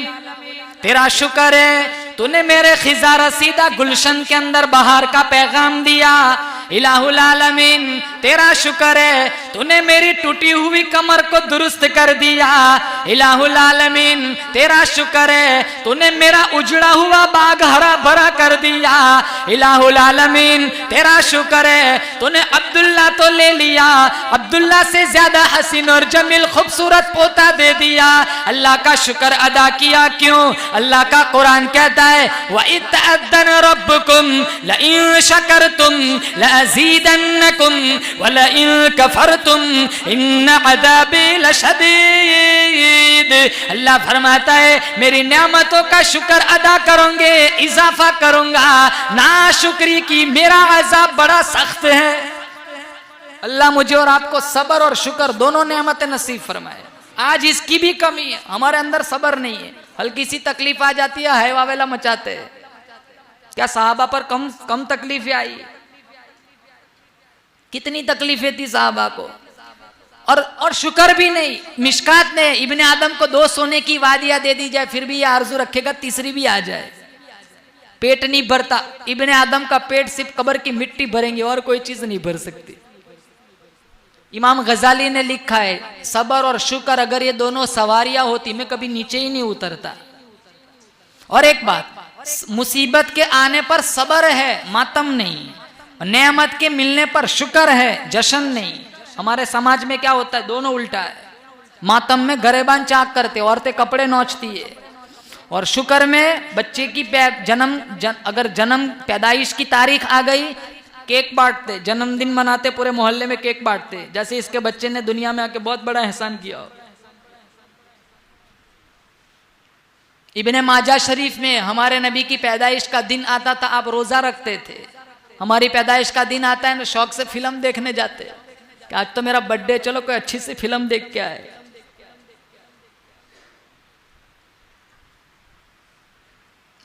तेरा शुक्र है, तूने मेरे खिजा रसीदा गुलशन के अंदर बहार का पैगाम दिया, इलाहुल आलमीन तेरा शुक्र है तूने मेरी टूटी हुई कमर को दुरुस्त कर दिया। इलाहुल आलमीन तेरा शुक्र है तूने मेरा उजड़ा हुआ बाग हरा भरा कर दिया। इलाहुल आलमीन तेरा शुक्र है तूने अब्दुल्ला तो ले लिया, अब्दुल्ला से ज्यादा हसीन और जमील खूबसूरत पोता दे दिया। अल्लाह का शुक्र अदा किया क्यों? अल्लाह का कुरान कहता है व इत्तअद्दन रब्बुकुम लइन शकरतुम लअज़ीदन्नकुम व लइन कफरतुम इन्न अज़ाबी लशदीद। अल्लाह फरमाता है मेरी नेमतों का शुक्र अदा करोगे इजाफा करूंगा, नाशुक्री की मेरा अजाब बड़ा सख्त है। अल्लाह मुझे और आपको सब्र और शुक्र दोनों नेमतें नसीब फरमाए। आज इसकी भी कमी है, हमारे अंदर सब्र नहीं है, हल्की सी तकलीफ आ जाती है है वावेला मचाते हैं। क्या साहबा पर कम तकलीफें आई? कितनी तकलीफें थी साहबा को, और शुक्र भी नहीं। मिशकात ने इब्ने आदम को 2 सोने की वादियां दे दी जाए फिर भी ये आरजू रखेगा तीसरी भी आ जाए, पेट नहीं भरता। इब्ने आदम का पेट सिर्फ कब्र की मिट्टी भरेंगे और कोई चीज नहीं भर सकती। इमाम गजाली ने लिखा है सब्र और शुक्र अगर ये दोनों सवारियां होती मैं कभी नीचे ही नहीं उतरता। और एक बात, मुसीबत के आने पर सब्र है मातम नहीं, नेमत के मिलने पर शुक्र है जश्न नहीं। हमारे समाज में क्या होता है, दोनों उल्टा है। मातम में गरेबान चाक करते, औरतें कपड़े नोचती है, और शुक्र में बच्चे की अगर जन्म पैदाइश की तारीख आ गई केक बांटते, जन्मदिन मनाते, पूरे मोहल्ले में केक बांटते, जैसे इसके बच्चे ने दुनिया में आके बहुत बड़ा एहसान किया। इब्ने माजा शरीफ में हमारे नबी की पैदाइश का दिन आता था, आप रोजा रखते थे। हमारी पैदाइश का दिन आता है ना, शौक से फिल्म देखने जाते कि आज तो मेरा बर्थडे, चलो कोई अच्छी सी फिल्म देख के आए।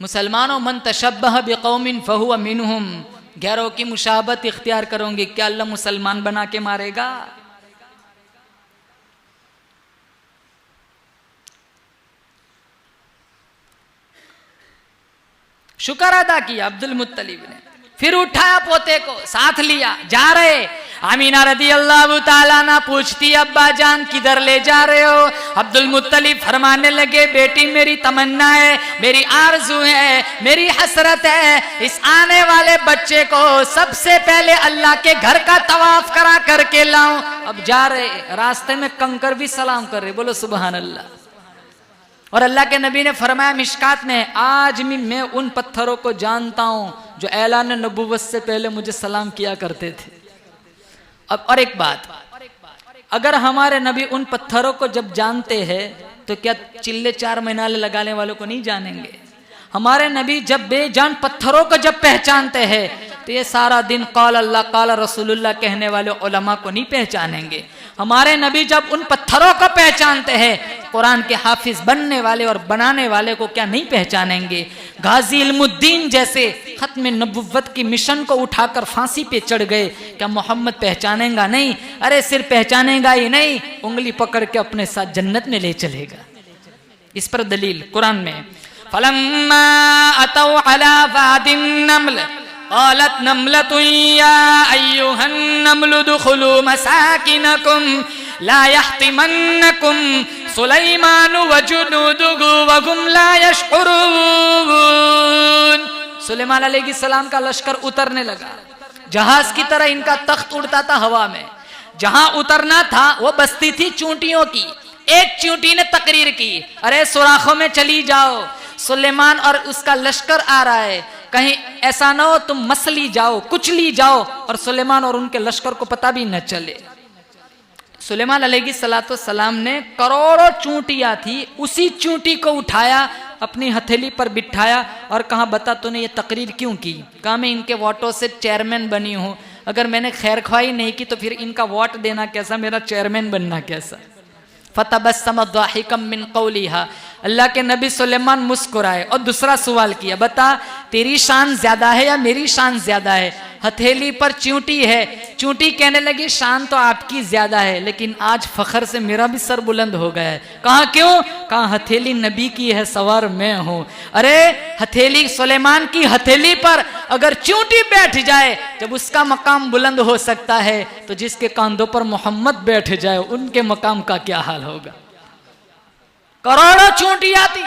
मुसलमानों मन तशब्बह बिकौमिन फहुवा मिनहुम, गैरों की मुशाबत इख्तियार करोगे क्या अल्लाह मुसलमान बना के मारेगा? शुक्र अदा किया अब्दुल मुत्तलिब ने, फिर उठाया पोते को साथ लिया, जा रहे। आमीना रदी अल्लाह ताला ना पूछती अब्बा जान किधर ले जा रहे हो? अब्दुल मुत्तलिब फरमाने लगे बेटी मेरी तमन्ना है, मेरी आरज़ू है, मेरी हसरत है, इस आने वाले बच्चे को सबसे पहले अल्लाह के घर का तवाफ करा करके लाऊं। अब जा रहे, रास्ते में कंकर भी सलाम कर रहे, बोलो सुबहान अल्लाह। और अल्लाह के नबी ने फरमाया मिशकात में, आज भी मैं उन पत्थरों को जानता हूं जो ऐलान नबुव्वत से पहले मुझे सलाम किया करते थे। अब और एक बात, अगर हमारे नबी उन पत्थरों को जब जानते हैं तो क्या चिल्ले 4 महीनाले लगाने वालों को नहीं जानेंगे? हमारे नबी जब बेजान पत्थरों को जब पहचानते हैं तो ये सारा दिन काल अल्लाह काल रसूलुल्लाह कहने वाले उलमा को नहीं पहचानेंगे। हमारे नबी जब उन पत्थरों को पहचानते हैं कुरान के हाफिज बनने वाले और बनाने वाले को क्या नहीं पहचानेंगे? गाजी इल्मुद्दीन जैसे खत्म नबुव्वत की मिशन को उठाकर फांसी पे चढ़ गए, क्या मोहम्मद पहचानेगा नहीं? अरे सिर्फ पहचानेगा ही नहीं, उंगली पकड़ के अपने साथ जन्नत में ले चलेगा। इस पर दलील कुरान में, फलम्मा अतौ अला वादिन नम्ल क़ालत नम्लतुन या अय्युहन नम्लु दुखुलू मसाकिनकुम ला यहतिमन्नकुम सुलैमान व जुनूदुहु व हुम ला यशउरून। सुलेमान अलैहिस्सलाम का लश्कर उतरने लगा, जहाज की तरह इनका तख्त उड़ता था हवा में। जहां उतरना था वो बस्ती थी चूंटियों की। एक चूंटी ने तकरीर की, अरे सुराखों में चली जाओ, सुलेमान और उसका लश्कर आ रहा है, कहीं ऐसा ना हो तुम मसली जाओ, कुचली जाओ और सुलेमान और उनके लश्कर को पता भी न चले। सुलेमान अलैहिस्सलाम ने करोड़ों चूंटियां थी, उसी चूंटी को उठाया, अपनी हथेली पर बिठाया और कहा बता तूने ये तकरीर क्यों की? कहा मैं इनके वोटों से चेयरमैन बनी हूं, अगर मैंने खैरख्वाही नहीं की तो फिर इनका वोट देना कैसा, मेरा चेयरमैन बनना कैसा? फतबस्सम दाहिकम मिन कौलिहा, अल्लाह के नबी सुलेमान मुस्कुराए और दूसरा सवाल किया, बता तेरी शान ज्यादा है या मेरी शान ज्यादा है? हथेली पर चींटी है। चींटी कहने लगी शान तो आपकी ज्यादा है, लेकिन आज फखर से मेरा भी सर बुलंद हो गया है। कहा क्यों? कहा हथेली नबी की है, सवार मैं हूं। अरे हथेली सुलेमान की हथेली पर अगर चींटी बैठ जाए, जब उसका मकाम बुलंद हो सकता है, तो जिसके कांधों पर मोहम्मद बैठ जाए उनके मकाम का क्या हाल होगा? करोड़ों चींटी आती,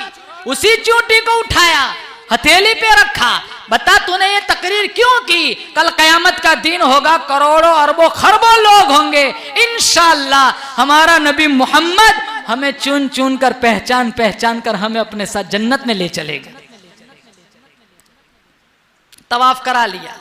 उसी चींटी को उठाया, हथेली पे रखा। बता तूने ये तकरीर क्यों की? कल कयामत का दिन होगा, करोड़ों अरबों खरबों लोग होंगे, इंशाअल्लाह हमारा नबी मोहम्मद हमें चुन चुन कर पहचान पहचान कर हमें अपने साथ जन्नत में ले चलेगा। तवाफ करा लिया,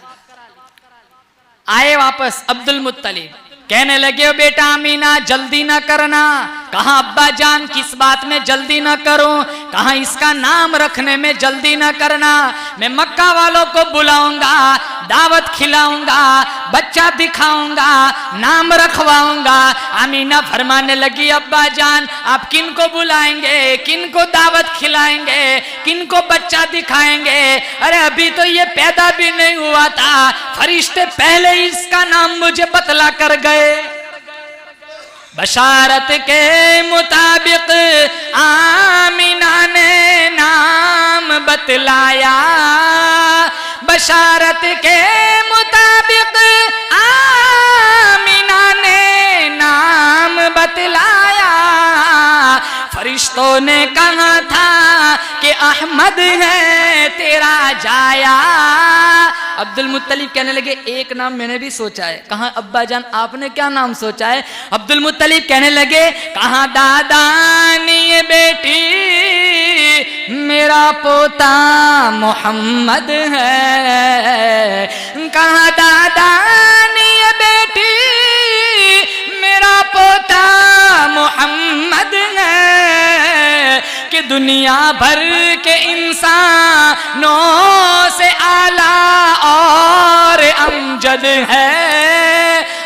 आए वापस अब्दुल मुत्तलिब, कहने लगे बेटा अमीना जल्दी ना करना। कहा अब्बा जान किस बात में जल्दी ना करूं? कहा इसका नाम रखने में जल्दी ना करना। मैं मक्का वालों को बुलाऊंगा, दावत खिलाऊंगा, बच्चा दिखाऊंगा, नाम रखवाऊंगा। अमीना फरमाने लगी अब्बा जान आप किन को बुलाएंगे, किन को दावत खिलाएंगे, किन को बच्चा दिखाएंगे? अरे अभी तो ये पैदा भी नहीं हुआ था, फरिश्ते पहले ही इसका नाम मुझे बतला कर गए। बशारत के मुताबिक आमिना ने नाम बतलाया। बशारत के मुताबिक आमिना ने नाम बतलाया। फरिश्तों ने कहा था कि अहमद है तेरा जाया। अब्दुल मुत्तलिब कहने लगे एक नाम मैंने भी सोचा है। कहा अब्बा जान आपने क्या नाम सोचा है? अब्दुल मुत्तलिब कहने लगे कहा दादानी बेटी मेरा पोता मोहम्मद है। कहा दादानी बेटी मेरा पोता मोहम्मद है कि दुनिया भर के इंसानों से आला और अमजद है।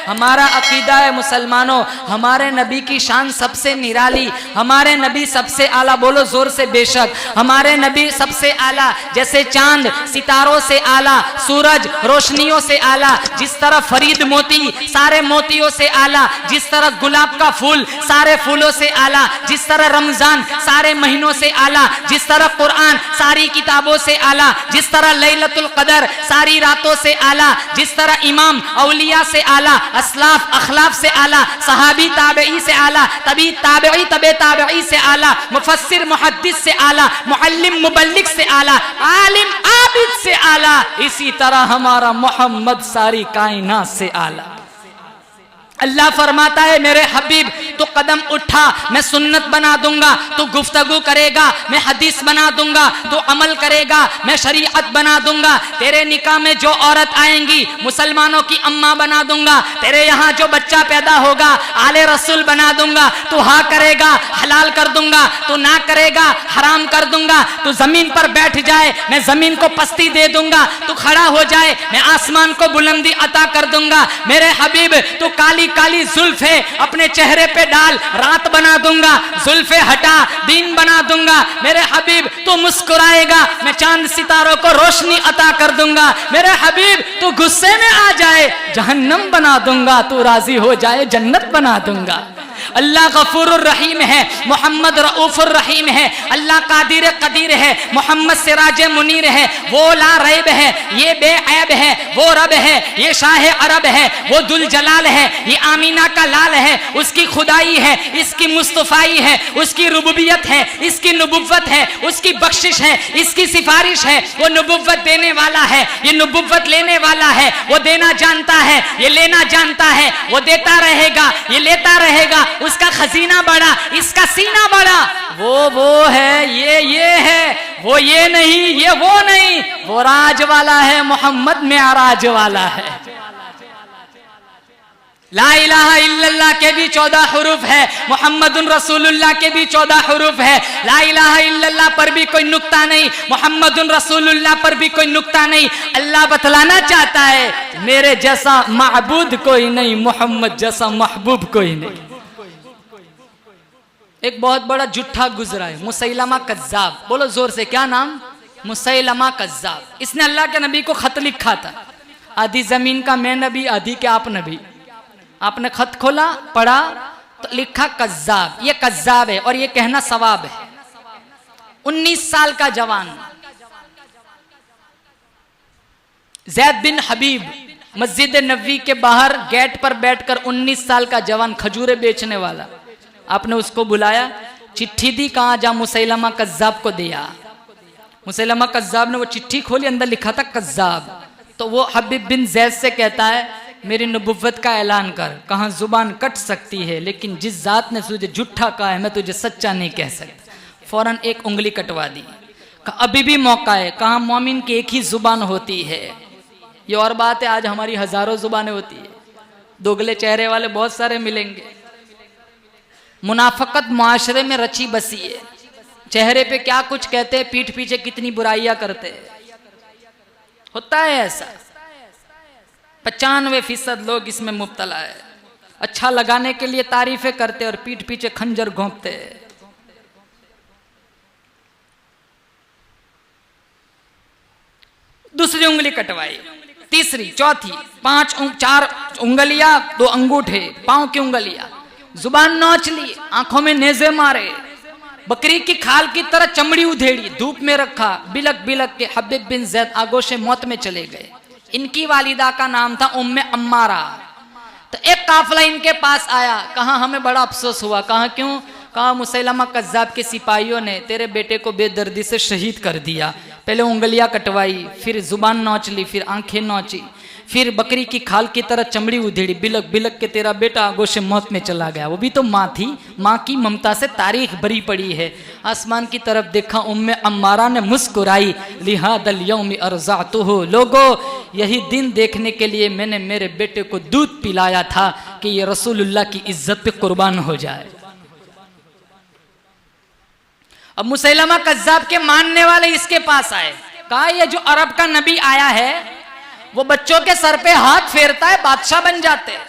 हमारा अकीदा है मुसलमानों, हमारे नबी की शान सबसे निराली, हमारे नबी सबसे आला। बोलो जोर से बेशक, हमारे नबी सबसे आला। जैसे चांद सितारों से आला, सूरज रोशनियों से आला, जिस तरह फरीद मोती सारे मोतियों से आला, जिस तरह गुलाब का फूल सारे फूलों से आला, जिस तरह रमजान सारे महीनों से आला, जिस तरह कुरान सारी किताबों से आला, जिस तरह लैलतुल कदर सारी रातों से आला, जिस तरह इमाम औलिया से आला, असलाफ अखलाफ से आला, सहाबी ताबई से आला, तभी ताबई तबे ताबई से आला, मुफस्सिर मुहद्दिस से आला, मुअल्लिम मुबल्लिग से आला, आलिम आबिद से आला, इसी तरह हमारा मोहम्मद सारी कायनात से आला। अल्लाह फरमाता है मेरे हबीब तो कदम उठा मैं सुन्नत बना दूंगा, तो गुफ्तगू करेगा मैं हदीस बना दूंगा, तो अमल करेगा मैं शरीयत बना दूंगा। तेरे निकाह में जो औरत आएंगी मुसलमानों की अम्मा बना दूंगा, तेरे यहाँ जो बच्चा पैदा होगा आले रसूल बना दूंगा। तू हाँ करेगा हलाल कर दूंगा, तू ना करेगा हराम कर दूंगा। तू जमीन पर बैठ जाए मैं जमीन को पस्ती दे दूंगा, तू खड़ा हो जाए मैं आसमान को बुलंदी अता कर दूंगा। मेरे हबीब तू काली काली जुल्फे अपने चेहरे पे डाल रात बना दूंगा, जुल्फे हटा दिन बना दूंगा। मेरे हबीब तू मुस्कुराएगा मैं चांद सितारों को रोशनी अता कर दूंगा। मेरे हबीब तू गुस्से में आ जाए जहन्नम बना दूंगा, तू राजी हो जाए जन्नत बना दूंगा। अल्लाह गफूरुर रहीम है, मोहम्मद रऊफुर रहीम है। अल्लाह कादिर कदीर है, मोहम्मद सिराज मुनीर है। वो ला रैब है, ये बेऐब है। वो रब है, ये शाह अरब है। वो दुल जलाल है, ये आमीना का लाल है। उसकी खुदाई है, इसकी मुस्तफाई है। उसकी रुबूबियत है, इसकी नबुव्वत है। उसकी बख्शिश है, इसकी सिफारिश है। वो नबुव्वत देने वाला है, ये नबुव्वत लेने वाला है। वो देना जानता है, ये लेना जानता है। वो देता रहेगा, ये लेता रहेगा। उसका खजीना बड़ा, इसका सीना बड़ा। वो है, ये है, वो ये नहीं, ये वो नहीं। वो राज वाला है, मोहम्मद में आराज वाला है। ला इलाहा इल्लल्लाह के भी 14 हुरूफ है, मोहम्मदुन रसूलुल्लाह के भी 14 हुरूफ है। ला इलाहा इल्लल्लाह पर भी कोई नुक्ता नहीं, मोहम्मदुन रसूलुल्लाह पर भी कोई नुक्ता नहीं। अल्लाह बतलाना चाहता है मेरे जैसा माबूद कोई नहीं, मोहम्मद जैसा महबूब कोई नहीं। एक बहुत बड़ा जुट्ठा गुजरा है, मुसैलमा कज्जाब। बोलो जोर से, क्या नाम? मुसैलमा कज्जाब। इसने अल्लाह के नबी को खत लिखा था, आधी जमीन का मैं नबी, आधी के आप नबी। आपने खत खोला, पढ़ा तो लिखा कज्जाब। ये कज्जाब है और ये कहना सवाब है। 19 साल का जवान जैद बिन हबीब मस्जिद नबी के बाहर गेट पर बैठकर 19 साल का जवान खजूरें बेचने वाला, आपने उसको बुलाया, चिट्ठी दी, कहा जा मुसैलमा कज्जाब को दिया। मुसैलमा कज्जाब ने वो चिट्ठी खोली, अंदर लिखा था कज्जाब। तो वो हबीब बिन जैद से कहता है मेरी नबुव्वत का ऐलान कर। कहाँ जुबान कट सकती है लेकिन जिस जात ने तुझे झूठा कहा है मैं तुझे सच्चा नहीं कह सकता। फौरन एक उंगली कटवा दी। कहा अभी भी मौका है। कहाँ मोमिन की एक ही जुबान होती है। ये और बात है, आज हमारी हजारों जुबानें होती है, दोगले चेहरे वाले बहुत सारे मिलेंगे। मुनाफकत मुआशरे में रची बसी है। चेहरे पे क्या कुछ कहते हैं, पीठ पीछे कितनी बुराइयां करते हैं। होता है ऐसा। 95% लोग इसमें मुब्तला है। अच्छा लगाने के लिए तारीफें करते और पीठ पीछे खंजर घोंपते। दूसरी उंगली कटवाई, तीसरी, चौथी, 4 उंगलियां, 2 अंगूठे, पांव की उंगलियां, जुबान नोच ली, आंखों में नेज़े मारे, बकरी की खाल की तरह चमड़ी उधेड़ी, धूप में रखा, बिलक बिलक के हबीब बिन जैद आगोशे मौत में चले गए। इनकी वालिदा का नाम था उम्मे अम्मारा। तो एक काफिला इनके पास आया, कहा हमें बड़ा अफसोस हुआ। कहा क्यों? कहा मुसैलमा कज्जाब के सिपाहियों ने तेरे बेटे को बेदर्दी से शहीद कर दिया। पहले उंगलियां कटवाई, फिर जुबान नोच ली, फिर आंखें नोची, फिर बकरी की खाल की तरह चमड़ी उधेड़ी, बिलक बिलक के तेरा बेटा आगोशे मौत में चला गया। वो भी तो माँ थी, माँ की ममता से तारीख भरी पड़ी है। आसमान की तरफ देखा, उम्मे अम्मारा ने मुस्कुराई, लिहादल यौम अर्ज़अतुहु, लोगो यही दिन देखने के लिए मैंने मेरे बेटे को दूध पिलाया था कि ये रसूलुल्लाह की इज्जत पे कुर्बान हो जाए। अब मुसैलमा कज्जाब के मानने वाले इसके पास आए। कहा ये जो अरब का नबी आया है वो बच्चों के सर पे हाथ फेरता है, बादशाह बन जाते हैं।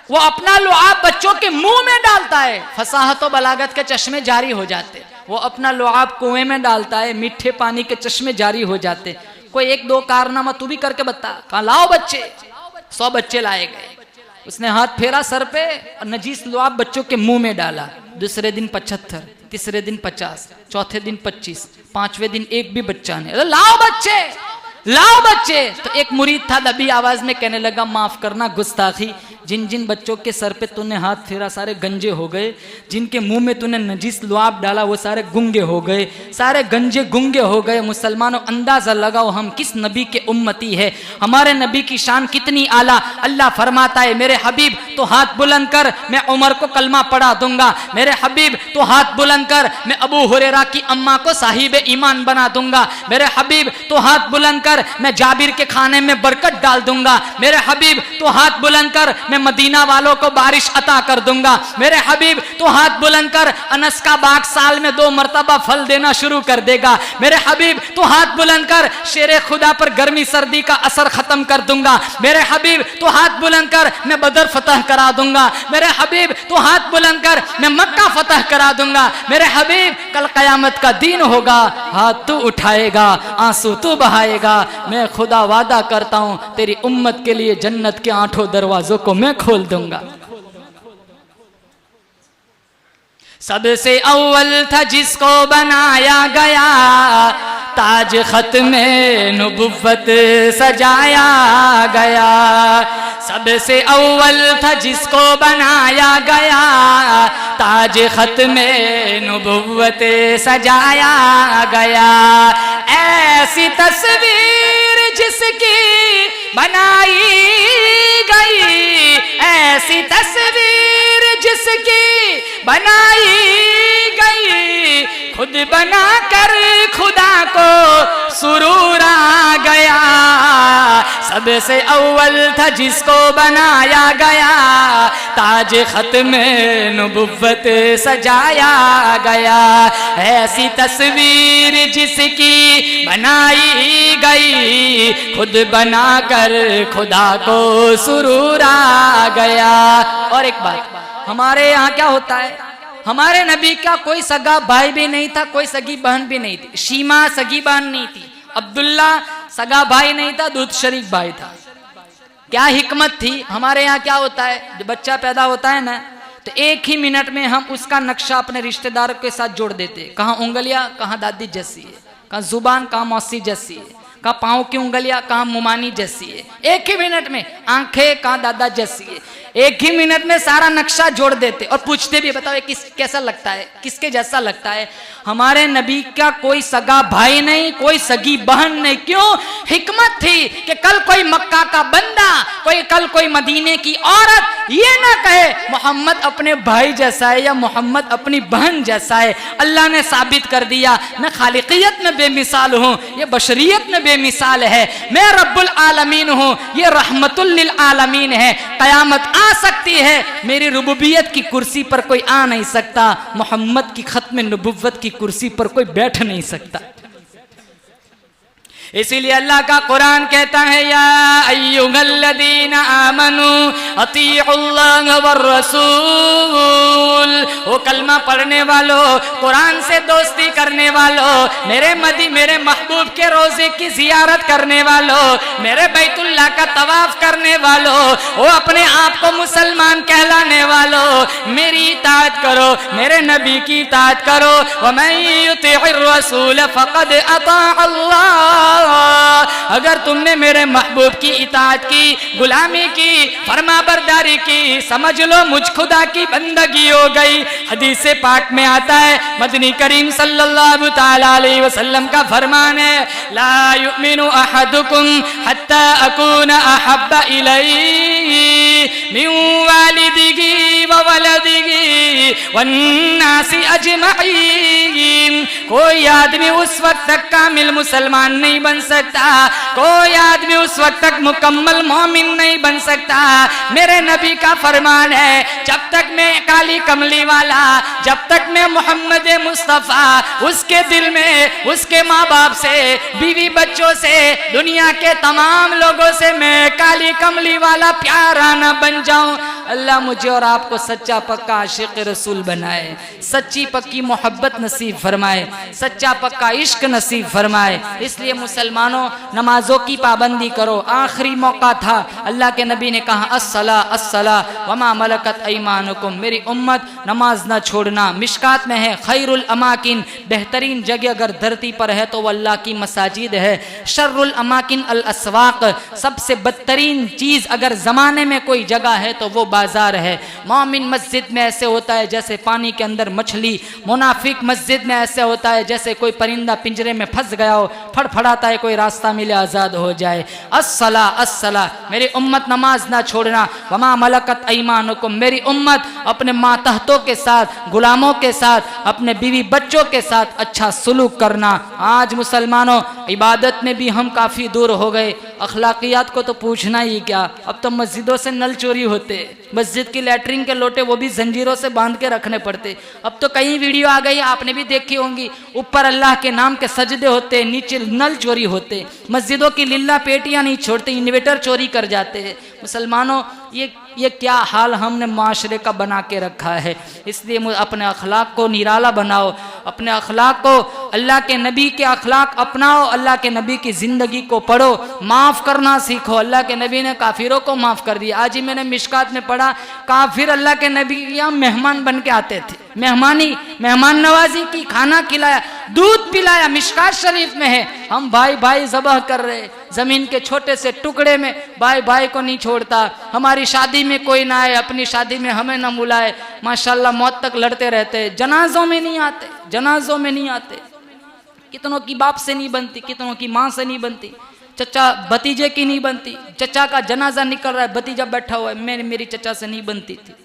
वो अपना लुआब बच्चों के मुंह में डालता है, फसाहत और बलागत के चश्मे जारी हो जाते। वो अपना लुआब कुएं में डालता है, मीठे पानी के चश्मे जारी हो जाते। कोई 1-2 कारनामा तू भी करके बता। कहा लाओ बच्चे। 100 बच्चे लाए गए। उसने हाथ फेरा सर पे और नजीस लुआब बच्चों के मुंह में डाला। दूसरे दिन 75, तीसरे दिन 50, चौथे दिन 25, 5वें दिन एक भी बच्चा नहीं। लाओ बच्चे, लाओ बच्चे। तो एक मुरीद था, दबी आवाज में कहने लगा माफ करना गुस्ताखी, जिन जिन बच्चों के सर पे तूने हाथ फेरा सारे गंजे हो गए, जिनके मुंह में तूने नजीस लुआब डाला वो सारे गुंगे हो गए, सारे गंजे गुंगे हो गए। मुसलमानों अंदाजा लगाओ हम किस नबी के उम्मती है, हमारे नबी की शान कितनी आला। अल्लाह फरमाता है मेरे हबीब तो हाथ बुलंद कर, मैं उमर को कलमा पढ़ा दूंगा। मेरे हबीब तो हाथ बुलंद कर, मैं अबू हुरैरा की अम्मा को साहिब ईमान बना दूंगा। मेरे हबीब तो हाथ बुलंद कर, मैं जाबिर के खाने में बरकत डाल दूंगा। मेरे हबीब तो हाथ बुलंद कर, मैं मदीना वालों को बारिश अता कर दूंगा। मेरे हबीब तो हाथ बुलंद कर, अनस का बाग साल में 2 मरतबा फल देना शुरू कर देगा। मेरे हबीब तो हाथ बुलंद कर, शेरे खुदा पर गर्मी सर्दी का असर खत्म कर दूंगा। मेरे हबीब तो हाथ बुलंद कर, मैं बदर फतह करा दूंगा। मेरे हबीब तो हाथ बुलंद कर, मैं मक्का फतह करा दूंगा। मेरे हबीब कल कयामत का दिन होगा, हाथ तू उठाएगा, आंसू तू बहाएगा। मैं खुदा वादा करता हूं तेरी उम्मत के लिए जन्नत के 8 दरवाजों को मैं खोल दूंगा। सबसे अव्वल था जिसको बनाया गया, ताज खत में नबुव्वत सजाया गया। सबसे अव्वल था जिसको बनाया गया, ताज खत में नबुव्वत सजाया गया। ऐसी तस्वीर जिसकी बनाई गई, ऐसी तस्वीर जिसकी बनाई गई, खुद बना कर खुदा को सुरूर आ गया। सबसे अव्वल था जिसको बनाया गया, ताज खत में नबुव्वत सजाया गया। ऐसी तस्वीर जिसकी बनाई गई, खुद बना कर खुदा को सुरूर आ गया। और एक बात, हमारे यहाँ क्या होता है, हमारे नबी का कोई सगा भाई भी नहीं था, कोई सगी बहन भी नहीं थी। शीमा सगी बहन नहीं थी, अब्दुल्ला सगा भाई नहीं था, दूध शरीक भाई था। क्या हिकमत थी। हमारे यहाँ क्या होता है, जब बच्चा पैदा होता है ना, तो एक ही मिनट में हम उसका नक्शा अपने रिश्तेदारों के साथ जोड़ देते। कहाँ उंगलियां, कहाँ दादी जैसी है, कहाँ जुबान, कहाँ मौसी जैसी है, कहाँ पाँव की उंगलियां, कहाँ मुमानी जैसी है। एक ही मिनट में आंखें, कहाँ दादा जैसी है। एक ही मिनट में सारा नक्शा जोड़ देते और पूछते भी, बताओ किस कैसा लगता है, किसके जैसा लगता है। हमारे नबी का कोई सगा भाई नहीं, कोई सगी बहन नहीं। क्यों? हिकमत थी कि कल कोई मक्का का बंदा, कल कोई मदीने की औरत ये ना कहे मोहम्मद अपने भाई जैसा है या मोहम्मद अपनी बहन जैसा है। अल्लाह ने साबित कर दिया, मैं खालिकियत में बेमिसाल हूँ, ये बशरियत में बेमिसाल है। मैं रब्बुल आलमीन हूँ, ये रहमतुल लिल आलमीन है। कयामत आ सकती है, मेरी रुबूबियत की कुर्सी पर कोई आ नहीं सकता, मोहम्मद की खत्म नबुव्वत की कुर्सी पर कोई बैठ नहीं सकता। इसीलिए अल्लाह का कुरान कहता है, या अय्युहल्लज़ीना आमनू अतीउल्लाह वर रसूल। वो कलमा पढ़ने वालों, कुरान से दोस्ती करने वालों, मेरे महबूब के रोजे की जियारत करने वालों, मेरे बैतुल्लाह का तवाफ करने वालों, वो अपने आप को मुसलमान कहलाने वालों, मेरी इताअत करो, मेरे नबी की इताअत करो। वमन युतिइर रसूल फक़द अता अल्लाह। अगर तुमने मेरे महबूब की इताअत की, गुलामी की, फरमाबरदारी की, समझ लो मुझ खुदा की बंदगी हो गई। हदीस पाक में आता है, मदनी करीम सल्लल्लाहु तआला अलैहि वसल्लम का फरमान है, ला युमिनु अहदुकुम हत्ता अकूना अहब्बा इलैहि मिन वालिदिही व वलदिही वन्नासी अजमईन। कोई आदमी उस वक्त तक कामिल मुसलमान नहीं बन सकता, कोई आदमी उस वक्त तक मुकम्मल मोमिन नहीं बन सकता। मेरे नबी का फरमान है, जब तक मैं काली कमली वाला, जब तक मैं मोहम्मद मुस्तफ़ा, उसके दिल में, उसके माँ बाप से, बीवी बच्चों से, दुनिया के तमाम लोगों से मैं काली कमली वाला प्यारा न बन जाऊं। अल्लाह मुझे और आपको सच्चा पक्का आशिक रसूल बनाए, सच्ची पक्की मोहब्बत नसीब फरमाए, सच्चा पक्का इश्क नसीब फरमाए। इसलिए मुसलमानों, नमाजों की पाबंदी करो। आखिरी मौका था, अल्लाह के नबी ने कहा, अस्सला अस्सला वमा मलकत ऐमानुकुम। मेरी उम्मत नमाज ना छोड़ना। मिशकात में है, खैरुल अमाकिन, बेहतरीन जगह अगर धरती पर है तो वह अल्लाह की मसाजिद है। शर्रुल अमाकिन अल अस्वाक, सबसे बदतरीन चीज़ अगर ज़माने में कोई जगह है तो वो बाजार है। मोमिन मस्जिद में ऐसे होता है जैसे पानी के अंदर मछली, मुनाफिक मस्जिद में ऐसे होता है जैसे कोई परिंदा पिंजरे में फंस गया हो, फड़फड़ाता है, कोई रास्ता मिले आज़ाद हो जाए। अस्सला अस्सला, मेरी उम्मत नमाज ना छोड़ना। वमा मलकत ऐमानुकुम, मेरी उम्मत अपने मातहतों के साथ, गुलामों के साथ, अपने बीवी बच्चों के साथ अच्छा सलूक करना। आज मुसलमानों, इबादत में भी हम काफ़ी दूर हो गए, अखलाकियात को तो पूछना ही क्या। अब तो मस्जिदों से नल चोरी होते, मस्जिद की लैट्रिन के लोटे वो भी जंजीरों से बांध के रखने पड़ते। अब तो कई वीडियो आ गई, आपने भी देखी होंगी, ऊपर अल्लाह के नाम के सजदे होते, नीचे नल चोरी होते। मस्जिदों की लिल्ला पेटियां नहीं छोड़ते, इन्वेटर चोरी कर जाते हैं। मुसलमानों, ये क्या हाल हमने माशरे का बना के रखा है। इसलिए अपने अखलाक को निराला बनाओ, अपने अखलाक को, अल्लाह के नबी के अखलाक अपनाओ, अल्लाह के नबी की ज़िंदगी को पढ़ो, माफ़ करना सीखो। अल्लाह के नबी ने काफिरों को माफ़ कर दिया। आज ही मैंने मिशकात में पढ़ा, काफिर अल्लाह के नबी के यहाँ मेहमान बन के आते थे, मेहमान नवाजी की, खाना खिलाया, दूध पिलाया। मिशकात शरीफ में है, हम भाई भाई ज़बह कर रहे, ज़मीन के छोटे से टुकड़े में भाई भाई को नहीं छोड़ता। हमारी शादी में कोई ना आए, अपनी शादी में हमें ना बुलाए, माशाल्लाह मौत तक लड़ते रहते। जनाजों में नहीं आते, जनाजों में नहीं आते। कितनों की बाप से नहीं बनती, कितनों की माँ से नहीं बनती, चचा भतीजे की नहीं बनती। चचा का जनाजा निकल रहा है, भतीजा बैठा हुआ है, मेरी चचा से नहीं बनती थी।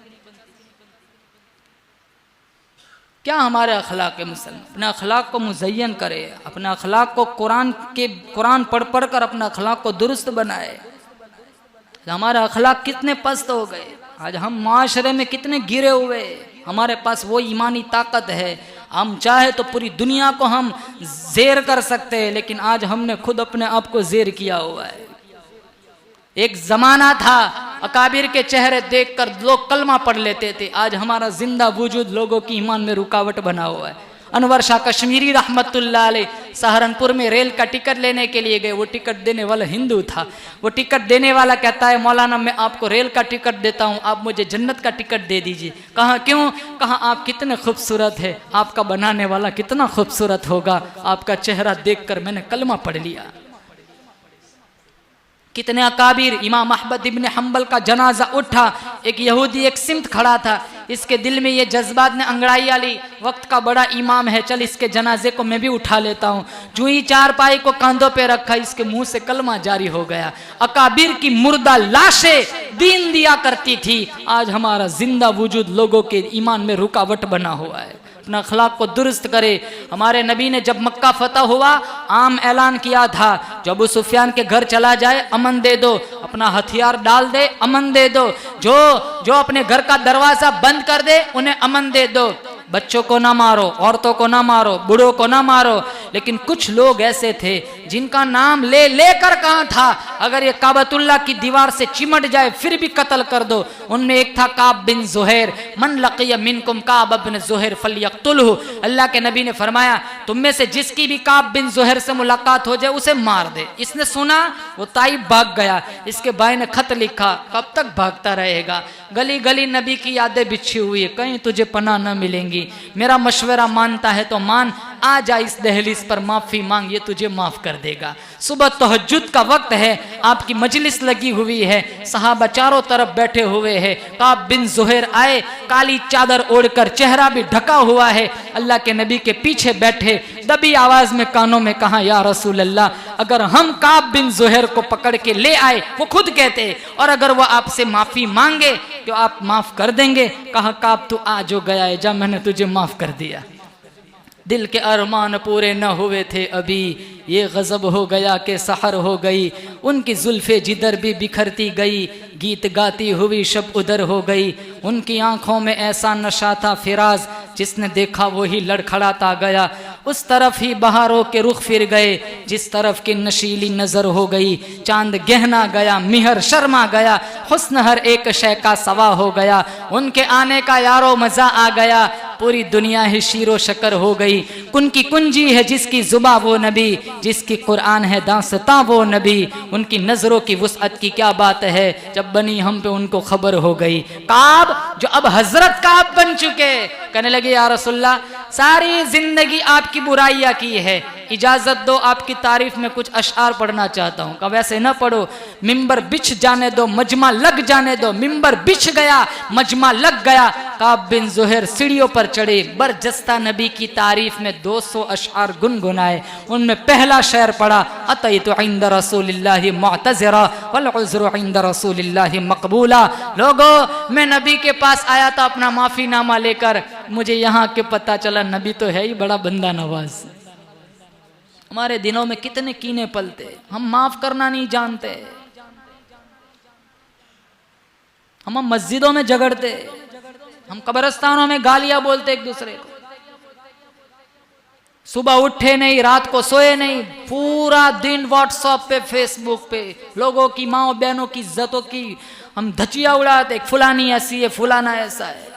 क्या हमारे अखलाक है मुसलमान? अपने अखलाक को मुज़य्यन करे, अपने अखलाक को कुरान पढ़ पढ़ कर अपने अखलाक को दुरुस्त बनाए। हमारे अखलाक कितने पस्त हो गए, आज हम माशरे में कितने गिरे हुए। हमारे पास वो ईमानी ताकत है, हम चाहे तो पूरी दुनिया को हम ज़ेर कर सकते हैं, लेकिन आज हमने खुद अपने आप को ज़ेर किया हुआ है। एक ज़माना था अकाबिर के चेहरे देखकर लोग कलमा पढ़ लेते थे। आज हमारा जिंदा वजूद लोगों की ईमान में रुकावट बना हुआ है। अनवर शाह कश्मीरी रहमतुल्लाह अलैह सहारनपुर में रेल का टिकट लेने के लिए गए। वो टिकट देने वाला हिंदू था। वो टिकट देने वाला कहता है मौलाना मैं आपको रेल का टिकट देता हूँ, आप मुझे जन्नत का टिकट दे दीजिए। कहा क्यों? कहा आप कितने खूबसूरत है, आपका बनाने वाला कितना खूबसूरत होगा, आपका चेहरा देखकर मैंने कलमा पढ़ लिया। कितने अकाबिर, इमाम अहमद इब्न हम्बल का जनाजा उठा, एक यहूदी एक सिमत खड़ा था, इसके दिल में ये जज्बात ने अंगड़ाई आली, वक्त का बड़ा इमाम है, चल इसके जनाजे को मैं भी उठा लेता हूँ। जो ही चारपाई को कंधों पे रखा, इसके मुंह से कलमा जारी हो गया। अकाबिर की मुर्दा लाशें दीन दिया करती थी, आज हमारा जिंदा वजूद लोगों के ईमान में रुकावट बना हुआ है। अपना अखलाक को दुरुस्त करे। हमारे नबी ने जब मक्का फतह हुआ आम ऐलान किया था, जो अबू सुफियान के घर चला जाए अमन दे दो, अपना हथियार डाल दे अमन दे दो, जो अपने घर का दरवाजा बंद कर दे उन्हें अमन दे दो। बच्चों को ना मारो, औरतों को ना मारो, बूढ़ों को ना मारो। लेकिन कुछ लोग ऐसे थे जिनका नाम ले लेकर कहा था अगर ये काबतुल्लाह की दीवार से चिमट जाए फिर भी कत्ल कर दो। उनमें एक था काब बिन जुहैर, मन लकिया मिनकुम काब बिन जुहैर फलयक्तुलहु। अल्लाह के नबी ने फरमाया तुम में से जिसकी भी काब बिन जुहैर से मुलाकात हो जाए उसे मार दे। इसने सुना, वो ताइब भाग गया। इसके भाई ने खत लिखा, कब तक भागता रहेगा? गली गली नबी की यादें बिछी हुई है, कहीं तुझे पनाह न मिलेंगी। मेरा मशवरा मानता है तो मान, आ जा इस दहलीज पर माफी मांग, ये तुझे माफ कर देगा। सुबह तहज्जुद का वक्त है, आपकी मजलिस लगी हुई है, सहाबा चारों तरफ बैठे हुए हैं। काब बिन जुहैर आए, काली चादर ओढ़कर, चेहरा भी ढका हुआ है, अल्लाह के नबी के पीछे बैठे, दबी आवाज में कानों में कहा या रसूल अल्लाह, अगर हम काब बिन जुहैर को पकड़ के ले आए, वो खुद कहते, और अगर वो आपसे माफी मांगे तो आप माफ कर देंगे। कहा काब तू आ जो गया है, जा मैंने तुझे माफ कर दिया। दिल के अरमान पूरे न हुए थे अभी, ये गजब हो गया कि सहर हो गई। उनकी जुल्फे जिधर भी बिखरती गई, गीत गाती हुई शब उधर हो गई। उनकी आंखों में ऐसा नशा था फिराज, जिसने देखा वही लड़खड़ाता गया। उस तरफ ही बहारों के रुख फिर गए, जिस तरफ की नशीली नजर हो गई। चांद गहना गया, मिहर शर्मा गया, हुस्न हर एक शय का सवा हो गया। उनके आने का यारो मजा आ गया, पूरी दुनिया ही शीरो शकर हो गई। कुनकी कुंजी है जिसकी जुबा वो नबी, जिसकी कुरान है दास्तां वो नबी। उनकी नजरों की वुसअत की क्या बात है, जब बनी हम पे उनको खबर हो गई। काब जो अब हजरत काब बन चुके, कहने लगे या रसूलल्लाह सारी जिंदगी आपकी बुराइयां की है, इजाजत दो आपकी तारीफ में कुछ अशआर पढ़ना चाहता हूँ। कहा वैसे न पढ़ो, मिंबर बिछ जाने दो, मजमा लग जाने दो। मिंबर बिछ गया, मजमा लग गया। काब बिन जुहैर सीढ़ियों पर चढ़े, बरजस्ता नबी की तारीफ में 200 अशआर गुनगुनाए। उनमें पहला शेर पढ़ा, अतैतु इंद रसूलिल्लाहि मुअतज़िरा वल उज़्रु इंद रसूलिल्लाहि मक़बूला। लोगों, मैं नबी के पास आया था अपना माफीनामा लेकर, मुझे यहाँ के पता चला नबी तो है ही बड़ा बंदा नवाज। हमारे दिनों में कितने कीने पलते, हम माफ करना नहीं जानते। हम मस्जिदों में झगड़ते, हम कब्रिस्तानों में गालियां बोलते एक दूसरे को। सुबह उठे नहीं, रात को सोए नहीं, पूरा दिन व्हाट्सएप पे, फेसबुक पे लोगों की, माओ बहनों की इज्जतों की हम धचिया उड़ाते, फुलानी ऐसी है, फुलाना ऐसा है।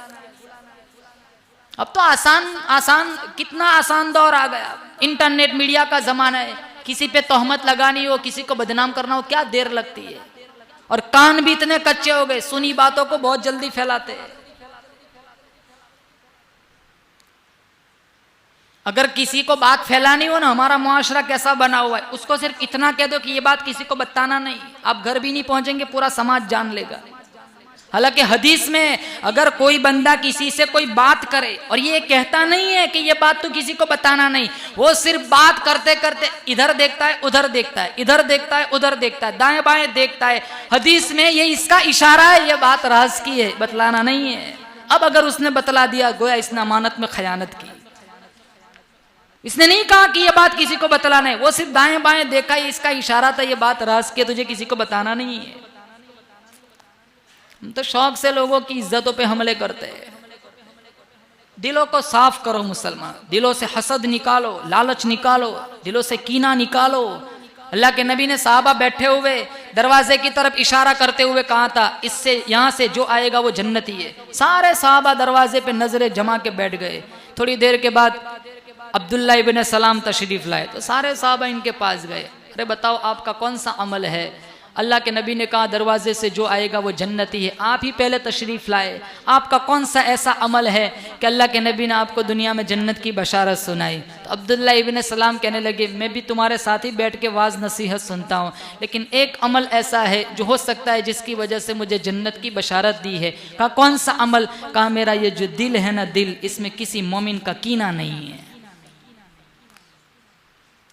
अब तो आसान कितना आसान दौर आ गया। इंटरनेट मीडिया का जमाना है, किसी पे तोहमत लगानी हो, किसी को बदनाम करना हो, क्या देर लगती है। और कान भी इतने कच्चे हो गए, सुनी बातों को बहुत जल्दी फैलाते हैं। अगर किसी को बात फैलानी हो ना, हमारा मुआशरा कैसा बना हुआ है, उसको सिर्फ इतना कह दो कि ये बात किसी को बताना नहीं, आप घर भी नहीं पहुंचेंगे, पूरा समाज जान लेगा। हालांकि हदीस में अगर कोई बंदा किसी से कोई बात करे और ये कहता नहीं है कि ये बात तो किसी को बताना नहीं, वो सिर्फ बात करते करते इधर देखता है, उधर देखता है, इधर देखता है, उधर देखता है, दाएं बाएं देखता है, हदीस में ये इसका इशारा है, ये बात राज की है, बतलाना नहीं है। अब अगर उसने बतला दिया, गोया इसने अमानत में खयानत की। इसने नहीं कहा कि ये बात किसी को बतलाना है, वो सिर्फ दाएं बाएं देखा, इसका इशारा था, ये बात राज की है, तुझे किसी को बताना नहीं है। हम तो शौक से लोगों की इज्जतों पे हमले करते हैं। दिलों को साफ करो मुसलमान, दिलों से हसद निकालो, लालच निकालो, दिलों से कीना निकालो। अल्लाह के नबी ने साहबा बैठे हुए दरवाजे की तरफ इशारा करते हुए कहा था, इससे यहाँ से जो आएगा वो जन्नती है। सारे साहबा दरवाजे पे नजरें जमा के बैठ गए। थोड़ी देर के बाद अब्दुल्ला इब्न सलाम तशरीफ लाए तो सारे साहबा इनके पास गए। अरे बताओ आपका कौन सा अमल है? अल्लाह के नबी ने कहा दरवाजे से जो आएगा वो जन्नती है। आप ही पहले तशरीफ लाए, आपका कौन सा ऐसा अमल है कि अल्लाह के नबी ने आपको दुनिया में जन्नत की बशारत सुनाई? तो अब्दुल्ला इब्न सलाम कहने लगे, मैं भी तुम्हारे साथ ही बैठ के वाज नसीहत सुनता हूँ, लेकिन एक अमल ऐसा है जो हो सकता है जिसकी वजह से मुझे जन्नत की बशारत दी है। कहा कौन सा अमल? कहा मेरा ये जो दिल है ना दिल, इसमें किसी मोमिन का कीना नहीं है।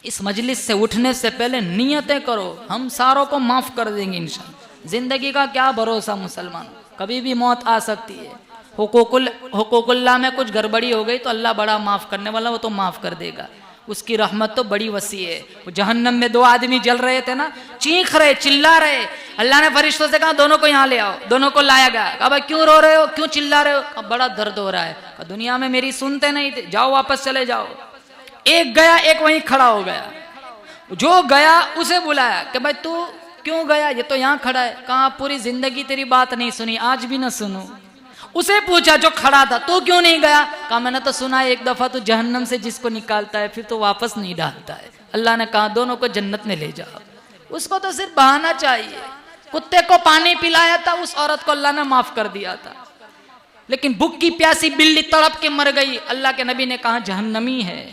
इस मजलिस से उठने से पहले नियतें करो, हम सारों को माफ कर देंगे इंशाअल्लाह। जिंदगी का क्या भरोसा मुसलमान, कभी भी मौत आ सकती है। हुकूकुल्लाह में कुछ गड़बड़ी हो गई तो अल्लाह बड़ा माफ करने वाला, वो तो माफ कर देगा, उसकी रहमत तो बड़ी वसी है। वो जहन्नम में 2 आदमी जल रहे थे ना, चीख रहे चिल्ला रहे, अल्लाह ने फरिश्तों से कहा दोनों को यहाँ ले आओ। दोनों को लाया गया। कहा भाई क्यों रो रहे हो, क्यों चिल्ला रहे हो? कहा बड़ा दर्द हो रहा है। कहा दुनिया में मेरी सुनते नहीं थे, जाओ वापस चले जाओ। एक गया, एक वहीं खड़ा हो गया। जो गया उसे बुलाया कि भाई तू क्यों गया, ये तो यहाँ खड़ा है। कहा पूरी जिंदगी तेरी बात नहीं सुनी, आज भी ना सुनूं। उसे पूछा जो खड़ा था, तू क्यों नहीं गया? कहा मैंने तो सुना है एक दफा तू जहन्नम से जिसको निकालता है फिर तो वापस नहीं डालता है। अल्लाह ने कहा दोनों को जन्नत में ले जाओ। उसको तो सिर्फ बहाना चाहिए। कुत्ते को पानी पिलाया था, उस औरत को अल्लाह ने माफ कर दिया था, लेकिन भूखी प्यासी बिल्ली तड़प के मर गई। अल्लाह के नबी ने कहा जहन्नमी है।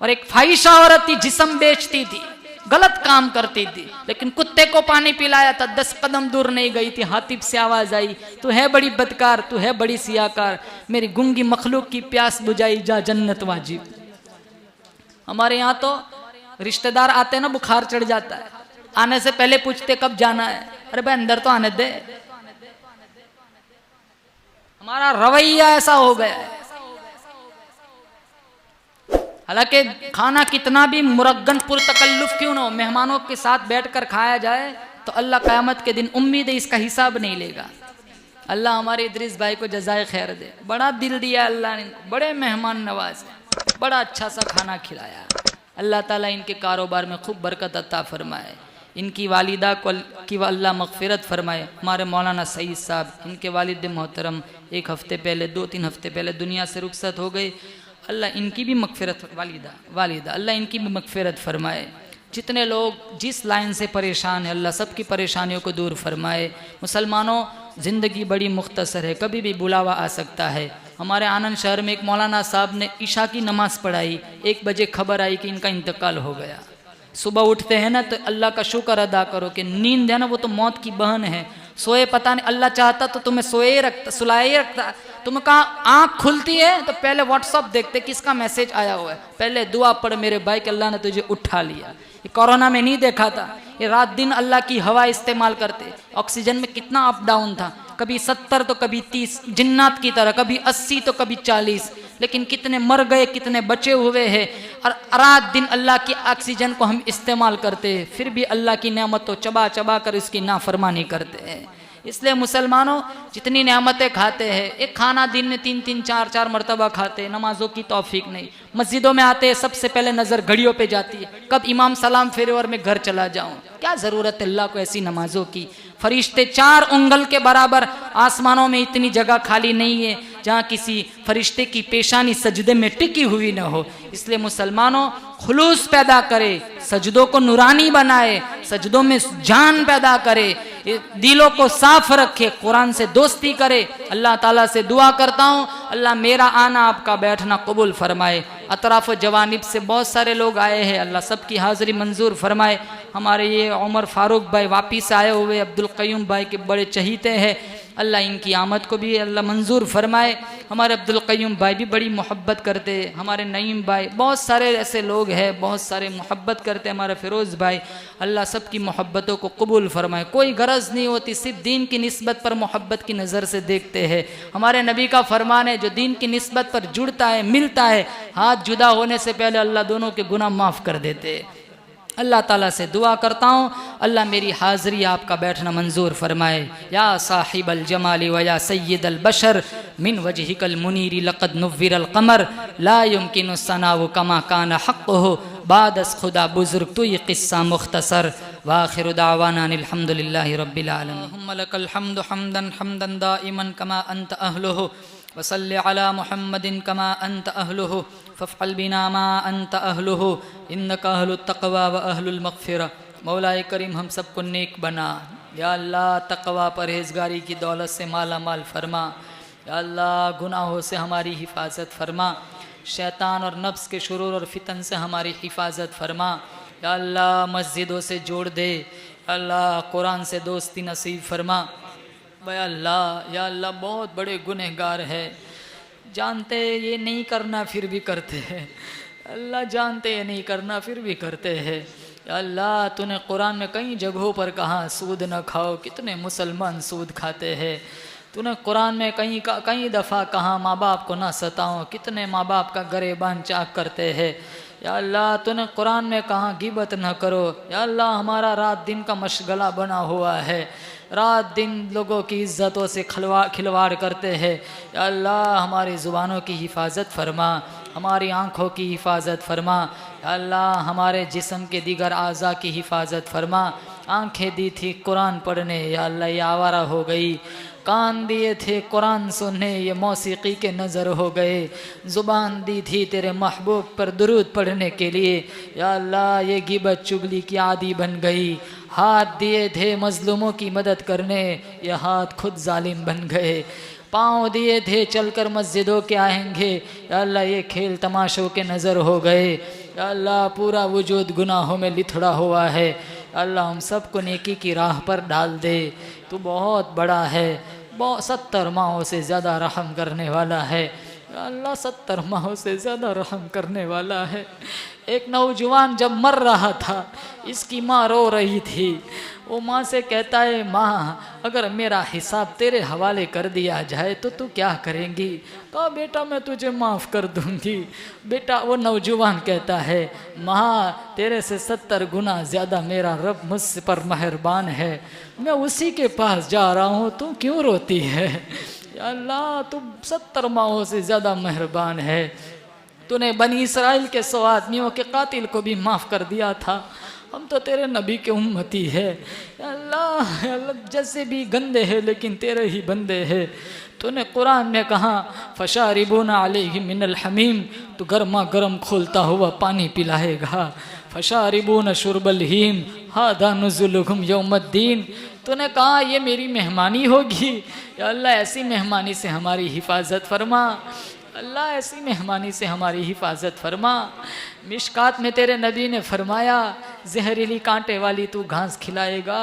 और एक फाहिशा औरत थी, जिस्म बेचती थी, गलत काम करती थी, लेकिन कुत्ते को पानी पिलाया था, 10 कदम दूर नहीं गई थी, हातिब से आवाज आई, तू है बड़ी बदकार, तू है बड़ी सियाकार, मेरी गुंगी मखलूक की प्यास बुझाई, जा जन्नत वाजिब। हमारे यहाँ तो रिश्तेदार आते ना, बुखार चढ़ जाता है, आने से पहले पूछते कब जाना है। अरे भाई अंदर तो आने दे। हमारा रवैया ऐसा हो गया है। हालांकि खाना कितना भी मुरग्गन पुरतकल्लुफ क्यों ना हो, मेहमानों के साथ बैठकर खाया जाए तो अल्लाह क़यामत के दिन उम्मीद है इसका हिसाब नहीं लेगा। अल्लाह हमारे इदरीस भाई को जज़ाए खैर दे, बड़ा दिल दिया अल्लाह ने, बड़े मेहमान नवाज है, बड़ा अच्छा सा खाना खिलाया। अल्लाह ताला इनके कारोबार में खूब बरकत अता फरमाए, इनकी वालिदा को की अल्लाह मग़फ़िरत फरमाए। हमारे मौलाना सईद साहब, इनके वालिद मोहतरम 1 हफ़्ते पहले 2-3 हफ़्ते पहले दुनिया से रुखसत हो गई। अल्लाह इनकी भी मग़फ़िरत, वालिदा अल्लाह इनकी भी मग़फ़िरत फरमाए। जितने लोग जिस लाइन से परेशान हैं अल्लाह सबकी परेशानियों को दूर फरमाए। मुसलमानों, ज़िंदगी बड़ी मुख्तसर है, कभी भी बुलावा आ सकता है। हमारे आनंद शहर में एक मौलाना साहब ने इशा की नमाज़ पढ़ाई, 1 बजे खबर आई कि इनका इंतकाल हो गया। सुबह उठते हैं ना तो अल्लाह का शुक्र अदा करो कि नींद है ना वो तो मौत की बहन है। सोए पता नहीं, अल्लाह चाहता तो तुम्हें सोए रखता, सुलाए रखता। तुम्हें कहा आँख खुलती है तो पहले व्हाट्सअप देखते किसका मैसेज आया हुआ है, पहले दुआ पढ़ मेरे भाई कि अल्लाह ने तुझे उठा लिया। ये कोरोना में नहीं देखा था, ये रात दिन अल्लाह की हवा इस्तेमाल करते। ऑक्सीजन में कितना अप डाउन था, कभी 70 तो कभी 30, जिन्नात की तरह, कभी 80 तो कभी 40, लेकिन कितने मर गए, कितने बचे हुए हैं। और रात दिन अल्लाह की ऑक्सीजन को हम इस्तेमाल करते हैं, फिर भी अल्लाह की नेमत तो चबा चबा कर उसकी नाफरमानी करते हैं। इसलिए मुसलमानों, जितनी नेमतें खाते हैं, एक खाना दिन में 3-3 4-4 मरतबा खाते हैं, नमाजों की तौफीक नहीं। मस्जिदों में आते हैं सबसे पहले नज़र घड़ियों पे जाती है, कब इमाम सलाम फेरे और मैं घर चला जाऊं। क्या ज़रूरत है अल्लाह को ऐसी नमाजों की? फरिश्ते 4 उंगल के बराबर, आसमानों में इतनी जगह खाली नहीं है जहाँ किसी फरिश्ते की पेशानी सजदे में टिकी हुई न हो। इसलिए मुसलमानों, खुलूस पैदा करे, सजदों को नूरानी बनाए, सजदों में जान पैदा करे, दिलों को साफ रखे, कुरान से दोस्ती करे। अल्लाह ताला से दुआ करता हूँ अल्लाह मेरा आना आपका बैठना कबूल फरमाए। अतराफ़ जवानिब से बहुत सारे लोग आए हैं, अल्लाह सबकी हाज़िरी मंजूर फरमाए। हमारे ये उमर फारूक भाई वापिस आए हुए अब्दुल क़य्यूम भाई के बड़े चहीते हैं, अल्लाह इनकी आमद को भी अल्लाह मंजूर फरमाए। हमारे अब्दुल क़य्यूम भाई भी बड़ी मोहब्बत करते हैं, हमारे नईम भाई, बहुत सारे ऐसे लोग हैं, बहुत सारे मोहब्बत करते हैं। हमारे फ़िरोज़ भाई, अल्लाह सबकी मोहब्बतों को कबूल फरमाए। कोई गरज नहीं होती, सिर्फ दीन की निस्बत पर मोहब्बत की नज़र से देखते हैं। हमारे नबी का फरमान है, जो दीन की निस्बत पर जुड़ता है, मिलता है, हाथ जुदा होने से पहले अल्लाह दोनों के गुनाह माफ़ कर देते हैं। अल्लाह ताला से दुआ करता हूँ अल्लाह मेरी हाज़िरी आपका बैठना मंजूर फरमाए। या साहिबल जमाली व या सय्यदल बशर मिन वजहिकल मुनीरी लक़द नुव्विरल क़मर ला युमकिनु सनाउ कमा कान हक़्क़ुहु बाद अस खुदा बुजुर्ग तू ये किस्सा मुख्तसर। वाखिर दावाना अल्हम्दुलिल्लाहि रब्बिल आलमीन। लकल हम्दु हम्दन हम्दन दाइमन कमा अंत अहलुहु वसल्लि अला मुहम्मदिन कमा अंत अहलुहु फफ़अल बिना मा अंत अहलुहु इन्नका अहलुत तक़वा व अहलुल मग़फ़िरा। मौलाए करीम हम सबको नेक बना। या अल्लाह तक़वा परहेज़गारी की दौलत से माला माल फरमा। या अल्लाह गुनाहों से हमारी हिफाजत फरमा। शैतान और नफ्स के शुरूर और फितन से हमारी हिफाजत फरमा। या अल्लाह मस्जिदों से जोड़ दे। या अल्लाह कुरान से दोस्ती नसीब फरमा। या अल्लाह बहुत बड़े गुनहगार है, जानते ये नहीं करना फिर भी करते हैं। अल्लाह जानते ये नहीं करना फिर भी करते हैं। या अल्लाह तूने कुरान में कई जगहों पर कहा सूद न खाओ, कितने मुसलमान सूद खाते हैं। तूने कुरान में कई दफ़ा कहा माँ बाप को ना सताओ, कितने माँ बाप का गरेबान चाक करते हैं। या अल्लाह तूने कुरान में कहा गिबत न करो। या अल्लाह हमारा रात दिन का मशगला बना हुआ है, रात दिन लोगों की इज़्ज़तों से खिलवाड़ करते हैं। या अल्लाह हमारी ज़ुबानों की हिफाजत फरमा, हमारी आँखों की हिफाजत फरमा। या अल्लाह हमारे जिस्म के दीगर आज़ा की हिफाजत फरमा। आँखें दी थी कुरान पढ़ने, या अल्लाह ये आवारा हो गई। कान दिए थे कुरान सुनने, ये मौसीकी के नज़र हो गए। ज़ुबान दी थी तेरे महबूब पर दुरूद पढ़ने के लिए, या अल्लाह ये गिबत चुगली की आदी बन गई। हाथ दिए थे मज़लूमों की मदद करने, ये हाथ खुद जालिम बन गए। पाँव दिए थे चलकर मस्जिदों के आएंगे, या अल्लाह ये खेल तमाशों के नज़र हो गए। या अल्लाह पूरा वजूद गुनाहों में लिथड़ा हुआ है। अल्लाह हम सबको नेकी की राह पर डाल दे। तू बहुत बड़ा है, 70 माहों से ज़्यादा रहम करने वाला है। अल्लाह 70 माहों से ज़्यादा रहम करने वाला है। एक नौजवान जब मर रहा था, इसकी माँ रो रही थी। वो माँ से कहता है माँ अगर मेरा हिसाब तेरे हवाले कर दिया जाए तो तू क्या करेंगी? कहा बेटा मैं तुझे माफ़ कर दूंगी। बेटा वो नौजवान कहता है माँ तेरे से 70 गुना ज़्यादा मेरा रब मुझ पर मेहरबान है, मैं उसी के पास जा रहा हूँ, तू क्यों रोती है? या अल्लाह तू 70 माहों से ज़्यादा मेहरबान है। तूने बनी इसराइल के 100 आदमियों के कातिल को भी माफ़ कर दिया था। हम तो तेरे नबी के उम्मती है। या अल्लाह जैसे भी गंदे हैं लेकिन तेरे ही बंदे हैं। तूने कुरान में कहा फशारिबूना अलैहि मिनल हमीम, तो गर्मा गर्म खोलता हुआ पानी पिलाएगा। फशारिबूना शुरबल हीम हादा नुज़ुलुहुम यौमद्दीन, तूने कहा ये मेरी मेहमानी होगी। या अल्लाह ऐसी मेहमानी से हमारी हिफाजत फरमा। अल्लाह ऐसी मेहमानी से हमारी हिफाजत फरमा। मिशकात में तेरे नबी ने फरमाया जहरीली कांटे वाली तू घास खिलाएगा,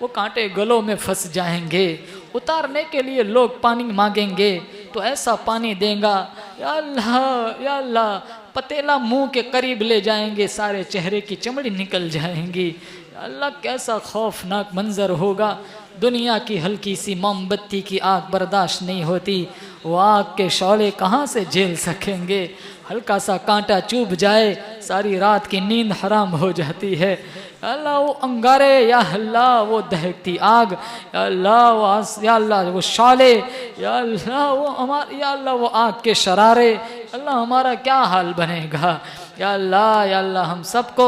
वो कांटे गलों में फंस जाएंगे। उतारने के लिए लोग पानी मांगेंगे तो ऐसा पानी देगा या अल्लाह पतेला मुंह के करीब ले जाएंगे, सारे चेहरे की चमड़ी निकल जाएंगी। अल्लाह कैसा खौफनाक मंजर होगा। दुनिया की हल्की सी मोमबत्ती की आग बर्दाश्त नहीं होती, वो आग के शौले कहाँ से झेल सकेंगे। हल्का सा कांटा चुभ जाए सारी रात की नींद हराम हो जाती है। अल्लाह वो अंगारे, या अल्लाह वो दहकती आग, या अल्लाह वो शौले, या अल्लाह वो आग के शरारे, अल्लाह हमारा क्या हाल बनेगा। या अल्लाह हम सबको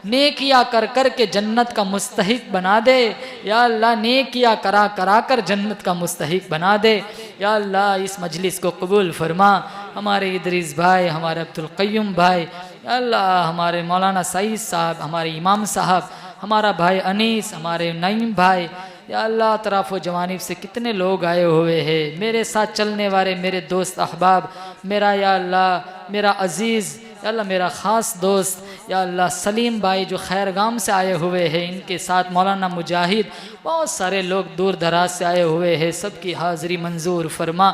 नेकिया कर कर के जन्नत का मुस्तहिक बना दे। या अल्लाह नेकिया करा करा कर जन्नत का मुस्तहिक बना दे। या अल्लाह इस मजलिस को कबूल फरमा। हमारे इदरीस भाई, हमारे अब्दुल क़य्यूम भाई, अल्लाह हमारे मौलाना सईद साहब, हमारे इमाम साहब, हमारा भाई अनीस, हमारे नईम भाई, या अल्लाह तरफ व जवानिब से कितने लोग आए हुए हैं। मेरे साथ चलने वाले मेरे दोस्त अहबाब, मेरा या अल्लाह मेरा अज़ीज़, या अल्लाह मेरा ख़ास दोस्त, या अल्लाह सलीम भाई जो खैरगाम से आए हुए हैं, इनके साथ मौलाना मुजाहिद, बहुत सारे लोग दूर दराज से आए हुए हैं, सबकी हाज़िरी मंजूर फरमा।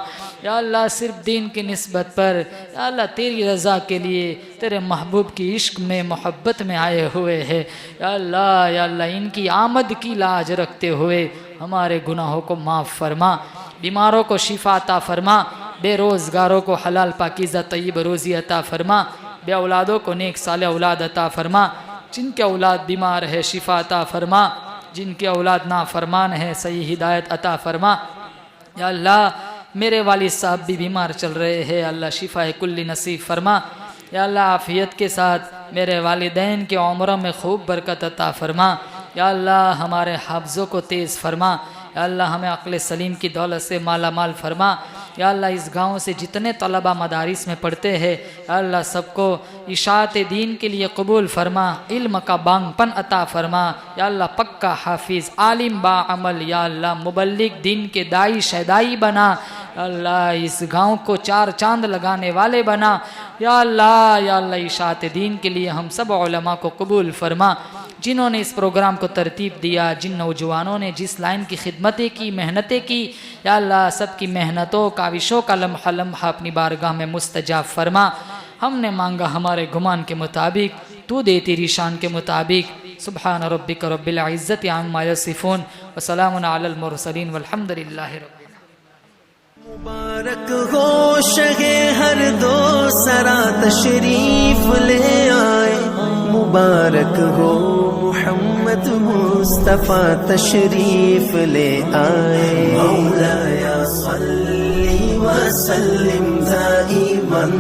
या अल्लाह सिर्फ दीन की निस्बत पर, या अल्लाह तेरी रज़ा के लिए, तेरे महबूब की इश्क में मोहब्बत में आए हुए हैं। या अल्लाह इनकी आमद की लाज रखते हुए हमारे गुनाहों को माफ़ फरमा, बीमारों को शिफा अता फरमा, बेरोज़गारों को हलाल पाकीज़ा तय्यब रोज़ी अता फरमा, बे औलादों को नेक साले औलाद अता फरमा, जिनके औलाद बीमार है शिफा अता फरमा, जिनके औलाद ना फरमान है सही हिदायत अता फरमा। या अल्लाह मेरे वालिद साहब भी बीमार चल रहे हैं, अल्लाह शिफा कुल्ली नसीब फरमा। या अल्लाह आफ़ियत के साथ मेरे वालिदैन की उम्र में खूब बरकत अता फरमा। या अल्लाह हमारे हाफ्ज़ों को तेज़ फरमा। या अल्लाह हमें अक्ल सलीम की दौलत से माला माल फरमा। या अल्लाह इस गांव से जितने तलबा मदारिस में पढ़ते हैं या अल्लाह सबको इशाअत दीन के लिए कबूल फरमा, इल्म का बांगपन अता फरमा। या अल्लाह पक्का हाफिज़ आलिम बा अमल या अल्लाह मुबल्लिग दीन के दाई शहदाई बना। अल्लाह इस गांव को चार चांद लगाने वाले बना। या अल्लाह इशाअत दीन के लिए हम सब उलमा को कबूल फरमा। जिन्होंने इस प्रोग्राम को तरतीब दिया, जिन नौजवानों ने जिस लाइन की खिदमतें की, मेहनतें की, या अल्लाह सब की मेहनतों काविशों का लम्हा लम्हा अपनी बारगाह में मुस्तजाब फरमा। हमने मांगा हमारे गुमान के मुताबिक, तू दे तेरी शान के मुताबिक। सुब्हान रब्बिक रब्बिल इज़्ज़ति अम्मा यसिफून व सलामुन अलल मुरसलीन वल्हम्दुलिल्लाहि रब्बिल। मुबारक हो शगे हर दो सरा तशरीफ ले आए, मुबारक हो मोहम्मद मुस्तफ़ा तशरीफ ले आए। मौलाया सल्ली व सल्लिम दाइमन